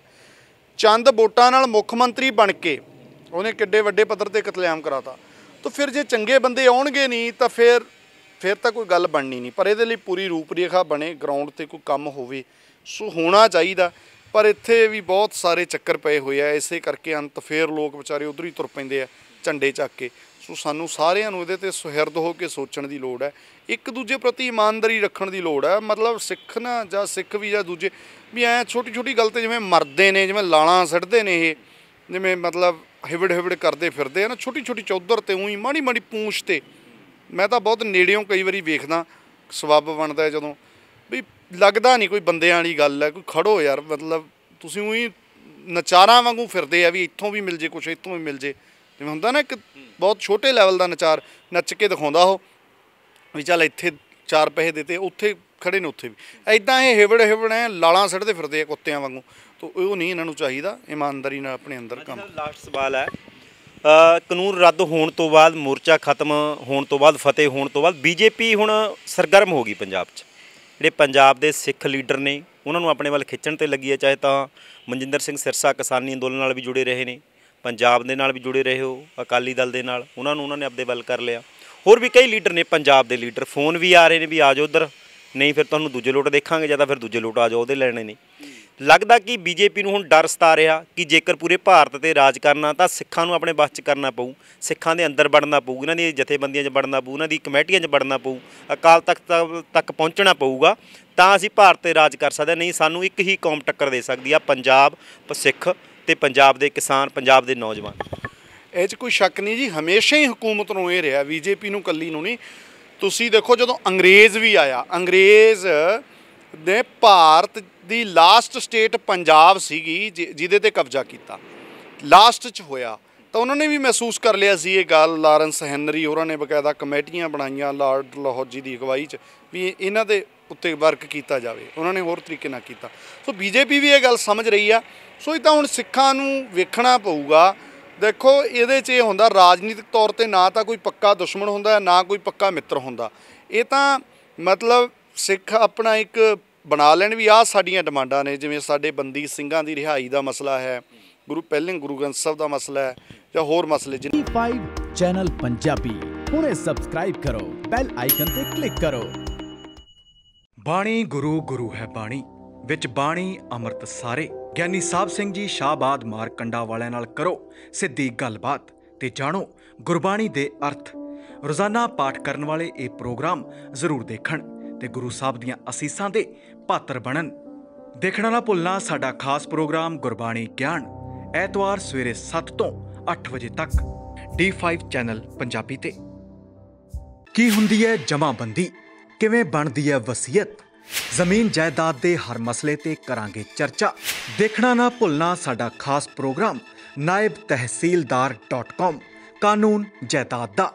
ਚੰਦ ਵੋਟਾਂ ਨਾਲ ਮੁੱਖ ਮੰਤਰੀ ਬਣ ਕੇ ਉਹਨੇ ਕਿੱਡੇ ਵੱਡੇ ਪੱਧਰ ਤੇ ਕਤਲੇਆਮ ਕਰਾਤਾ। ਤਾਂ ਫਿਰ ਜੇ ਚੰਗੇ ਬੰਦੇ ਆਉਣਗੇ ਨਹੀਂ ਤਾਂ ਫਿਰ ਤਾਂ ਕੋਈ ਗੱਲ ਬਣਨੀ ਨਹੀਂ। ਪਰ ਇਹਦੇ ਲਈ ਪੂਰੀ ਰੂਪ ਰੇਖਾ ਬਣੇ, ਗਰਾਊਂਡ ਤੇ ਕੋਈ ਕੰਮ ਹੋਵੇ, ਸੋ ਹੋਣਾ ਚਾਹੀਦਾ। ਪਰ ਇੱਥੇ ਵੀ ਬਹੁਤ ਸਾਰੇ ਚੱਕਰ ਪਏ ਹੋਏ ਆ, ਇਸੇ ਕਰਕੇ ਅੰਤ ਫਿਰ ਲੋਕ ਵਿਚਾਰੇ ਉੱਧਰ ਹੀ ਤੁਰ ਪੈਂਦੇ ਆ ਝੰਡੇ ਚੱਕ ਕੇ। ਸੋ ਸਾਨੂੰ ਸਾਰਿਆਂ ਨੂੰ ਇਹਦੇ ਤੇ ਸੁਹਿਰਦ ਹੋ ਕੇ ਸੋਚਣ ਦੀ ਲੋੜ ਹੈ, ਇੱਕ ਦੂਜੇ ਪ੍ਰਤੀ ਇਮਾਨਦਾਰੀ ਰੱਖਣ ਦੀ ਲੋੜ ਹੈ। ਮਤਲਬ ਸਿੱਖ ਨਾ, ਜਾਂ ਸਿੱਖ ਵੀ ਜਾਂ ਦੂਜੇ ਵੀ ਐਂ ਛੋਟੀ ਛੋਟੀ ਗੱਲ ਤੇ ਜਿਵੇਂ ਮਰਦੇ ਨੇ, ਜਿਵੇਂ ਲਾਲਾਂ ਸੱਟਦੇ ਨੇ, ਇਹ ਜਿਵੇਂ ਮਤਲਬ ਹਿਵੜ ਕਰਦੇ ਫਿਰਦੇ ਆ ਨਾ, ਛੋਟੀ ਛੋਟੀ ਚੌਧਰ ਤੇ ਊਂ ਹੀ ਮਾੜੀ ਮਾੜੀ ਪੂੰਛ ਤੇ। ਮੈਂ ਤਾਂ ਬਹੁਤ ਨੇੜਿਓਂ ਕਈ ਵਾਰੀ ਵੇਖਦਾ, ਸਬੱਬ ਬਣਦਾ ਜਦੋਂ ਵੀ ਲੱਗਦਾ ਨਹੀਂ ਕੋਈ ਬੰਦਿਆਂ ਵਾਲੀ ਗੱਲ ਹੈ। ਕੋਈ ਖੜੋ ਯਾਰ, ਮਤਲਬ ਤੁਸੀਂ ਊਂ ਹੀ ਨਚਾਰਾਂ ਵਾਂਗੂ ਫਿਰਦੇ ਆ ਵੀ ਇੱਥੋਂ ਵੀ ਮਿਲ ਜੇ ਕੁਛ, ਇੱਥੋਂ ਵੀ ਮਿਲ ਜੇ। ਜਿਵੇਂ ਹੁੰਦਾ ਨਾ ਇੱਕ ਬਹੁਤ ਛੋਟੇ ਲੈਵਲ ਦਾ ਨਚਾਰ ਨੱਚ ਕੇ ਦਿਖਾਉਂਦਾ ਉਹ ਵੀ ਚੱਲ ਇੱਥੇ 4 ਪੈਸੇ ਦਿੱਤੇ, ਉੱਥੇ ਖੜੇ ਨੇ ਉੱਥੇ ਵੀ ਐਦਾਂ ਇਹ ਹਿਵੜ ਐ ਲਾਲਾਂ ਸੱਟਦੇ ਫਿਰਦੇ ਆ ਕੁੱਤਿਆਂ ਵਾਂਗੂ। ਤਾਂ ਉਹ ਨਹੀਂ ਇਹਨਾਂ ਨੂੰ ਚਾਹੀਦਾ, ਇਮਾਨਦਾਰੀ ਨਾਲ ਆਪਣੇ ਅੰਦਰ ਕੰਮ। ਲਾਸਟ ਸਵਾਲ ਹੈ, ਕਾਨੂੰਨ ਰੱਦ ਹੋਣ ਤੋਂ ਬਾਅਦ, ਮੋਰਚਾ ਖਤਮ ਹੋਣ ਤੋਂ ਬਾਅਦ, ਫਤਿਹ ਹੋਣ ਤੋਂ ਬਾਅਦ ਬੀਜੇਪੀ ਹੁਣ ਸਰਗਰਮ ਹੋ ਗਈ ਪੰਜਾਬ 'ਚ। ਜਿਹੜੇ ਪੰਜਾਬ ਦੇ ਸਿੱਖ ਲੀਡਰ ਨੇ ਉਹਨਾਂ ਨੂੰ ਆਪਣੇ ਵੱਲ ਖਿੱਚਣ 'ਤੇ ਲੱਗੀ ਹੈ। ਚਾਹੇ ਤਾਂ ਮਨਜਿੰਦਰ ਸਿੰਘ ਸਿਰਸਾ ਕਿਸਾਨੀ ਅੰਦੋਲਨ ਨਾਲ ਵੀ ਜੁੜੇ ਰਹੇ ਨੇ, ਪੰਜਾਬ ਦੇ ਨਾਲ ਵੀ ਜੁੜੇ ਰਹੇ ਹੋ, ਅਕਾਲੀ ਦਲ ਦੇ ਨਾਲ, ਉਹਨਾਂ ਨੇ ਆਪਦੇ ਵੱਲ ਕਰ ਲਿਆ। ਹੋਰ ਵੀ ਕਈ ਲੀਡਰ ਨੇ ਪੰਜਾਬ ਦੇ ਲੀਡਰ, ਫੋਨ ਵੀ ਆ ਰਹੇ ਨੇ ਵੀ ਆ ਜਾਓ ਉੱਧਰ, ਨਹੀਂ ਫਿਰ ਤੁਹਾਨੂੰ ਦੂਜੇ ਲੋਟ ਦੇਖਾਂਗੇ, ਜਾਂ ਤਾਂ ਫਿਰ ਦੂਜੇ ਲੋਟ ਆ ਜਾਓ, ਉਹਦੇ ਲੈਣੇ ਨੇ। ਲੱਗਦਾ ਕਿ ਬੀਜੇਪੀ ਨੂੰ ਹੁਣ ਡਰ ਸਤਾ ਰਿਹਾ ਕਿ ਜੇਕਰ ਪੂਰੇ ਭਾਰਤ 'ਤੇ ਰਾਜ ਕਰਨਾ ਤਾਂ ਸਿੱਖਾਂ ਨੂੰ ਆਪਣੇ ਵੱਸ 'ਚ ਕਰਨਾ ਪਊ, ਸਿੱਖਾਂ ਦੇ ਅੰਦਰ ਵੜਨਾ ਪਊ, ਇਹਨਾਂ ਦੀਆਂ ਜਥੇਬੰਦੀਆਂ 'ਚ ਵੜਨਾ ਪਊ, ਇਹਨਾਂ ਦੀ ਕਮੇਟੀਆਂ 'ਚ ਵੜਨਾ ਪਊ, ਅਕਾਲ ਤਖਤ ਤੱਕ ਪਹੁੰਚਣਾ ਪਊਗਾ, ਤਾਂ ਅਸੀਂ ਭਾਰਤ 'ਤੇ ਰਾਜ ਕਰ ਸਕਦੇ। ਨਹੀਂ, ਸਾਨੂੰ ਇੱਕ ਹੀ ਕੌਮ ਟੱਕਰ ਦੇ ਸਕਦੀ ਆ, ਪੰਜਾਬ ਸਿੱਖ ਤੇ ਪੰਜਾਬ ਦੇ ਕਿਸਾਨ, ਪੰਜਾਬ ਦੇ ਨੌਜਵਾਨ। ਇਹ 'ਚ ਕੋਈ ਸ਼ੱਕ ਨਹੀਂ ਜੀ, ਹਮੇਸ਼ਾ ਹੀ ਹਕੂਮਤ ਨੂੰ ਇਹ ਰਿਹਾ, ਬੀਜੇਪੀ ਨੂੰ ਇਕੱਲੀ ਨੂੰ ਨਹੀਂ। ਤੁਸੀਂ ਦੇਖੋ ਜਦੋਂ ਅੰਗਰੇਜ਼ ਵੀ ਆਇਆ, ਅੰਗਰੇਜ਼ ਨੇ ਭਾਰਤ ਦੀ ਲਾਸਟ ਸਟੇਟ ਪੰਜਾਬ ਸੀਗੀ ਜਿਹਦੇ ਤੇ ਕਬਜ਼ਾ ਕੀਤਾ, ਲਾਸਟ 'ਚ ਹੋਇਆ, ਤਾਂ ਉਹਨਾਂ ਨੇ ਵੀ ਮਹਿਸੂਸ ਕਰ ਲਿਆ ਸੀ ਇਹ ਗੱਲ। ਲਾਰੈਂਸ ਹੈਨਰੀ ਹੋਰਾਂ ਨੇ ਬਕਾਇਦਾ ਕਮੇਟੀਆਂ ਬਣਾਈਆਂ ਲਾਰਡ ਡਲਹੌਜੀ ਦੀ ਅਗਵਾਈ 'ਚ ਵੀ ਇਹਨਾਂ ਦੇ ਉੱਤੇ ਵਰਕ ਕੀਤਾ ਜਾਵੇ, ਉਹਨਾਂ ਨੇ ਹੋਰ ਤਰੀਕੇ ਨਾਲ ਕੀਤਾ। ਸੋ ਬੀਜੇਪੀ ਵੀ ਇਹ ਗੱਲ ਸਮਝ ਰਹੀ ਆ। ਸੋ ਇਹ ਤਾਂ ਹੁਣ ਸਿੱਖਾਂ ਨੂੰ ਵੇਖਣਾ ਪਊਗਾ। ਦੇਖੋ ਇਹਦੇ 'ਚ ਇਹ ਹੁੰਦਾ, ਰਾਜਨੀਤਿਕ ਤੌਰ 'ਤੇ ਨਾ ਤਾਂ ਕੋਈ ਪੱਕਾ ਦੁਸ਼ਮਣ ਹੁੰਦਾ, ਨਾ ਕੋਈ ਪੱਕਾ ਮਿੱਤਰ ਹੁੰਦਾ। ਇਹ ਤਾਂ ਮਤਲਬ ਸਿੱਖ ਆਪਣਾ ਇੱਕ ਬਣਾ ਲੈਣ ਵੀ ਆਹ ਸਾਡੀਆਂ ਡਿਮਾਂਡਾਂ ਨੇ, ਜਿਵੇਂ ਸਾਡੇ ਬੰਦੀ ਸਿੰਘਾਂ ਦੀ ਰਿਹਾਈ ਦਾ ਮਸਲਾ ਹੈ, ਗੁਰੂ ਗ੍ਰੰਥ ਸਾਹਿਬ ਦਾ ਮਸਲਾ ਹੈ, ਜਾਂ ਹੋਰ ਮਸਲੇ। T5 ਚੈਨਲ ਪੰਜਾਬੀ ਹੁਣੇ ਸਬਸਕ੍ਰਾਈਬ ਕਰੋ, ਬੈਲ ਆਈਕਨ ਤੇ ਕਲਿੱਕ ਕਰੋ। ਬਾਣੀ ਗੁਰੂ ਗੁਰੂ ਹੈ ਬਾਣੀ, ਵਿੱਚ ਬਾਣੀ ਅੰਮ੍ਰਿਤ ਸਾਰੇ, ਗਿਆਨੀ ਸਾਹਿਬ ਸਿੰਘ ਜੀ ਸ਼ਾਹਬਾਦ ਮਾਰਕੰਡਾ ਵਾਲਿਆਂ ਨਾਲ ਕਰੋ ਸਿੱਧੀ ਗੱਲਬਾਤ ਤੇ ਜਾਣੋ ਗੁਰਬਾਣੀ ਦੇ ਅਰਥ। ਰੋਜ਼ਾਨਾ ਪਾਠ ਕਰਨ ਵਾਲੇ ਇਹ ਪ੍ਰੋਗਰਾਮ ਜ਼ਰੂਰ ਦੇਖਣ ਤੇ ਗੁਰੂ ਸਾਹਿਬ ਦੀਆਂ ਅਸੀਸਾਂ ਦੇ ਪਾਤਰ ਬਣਨ। ਦੇਖਣਾ ਨਾ ਭੁੱਲਣਾ ਸਾਡਾ ਖਾਸ ਪ੍ਰੋਗਰਾਮ ਗੁਰਬਾਣੀ ਗਿਆਨ, ਐਤਵਾਰ ਸਵੇਰੇ 7 ਤੋਂ 8 ਵਜੇ ਤੱਕ D5 ਚੈਨਲ ਪੰਜਾਬੀ ਤੇ। ਕੀ ਹੁੰਦੀ ਹੈ ਜਮਾਬੰਦੀ, ਕਿਵੇਂ ਬਣਦੀ ਹੈ ਵਸੀਅਤ, ਜ਼ਮੀਨ ਜਾਇਦਾਦ ਦੇ ਹਰ ਮਸਲੇ ਤੇ ਕਰਾਂਗੇ ਚਰਚਾ। ਦੇਖਣਾ ਨਾ ਭੁੱਲਣਾ ਸਾਡਾ ਖਾਸ ਪ੍ਰੋਗਰਾਮ naibtehsildar.com ਕਾਨੂੰਨ ਜਾਇਦਾਦ ਦਾ।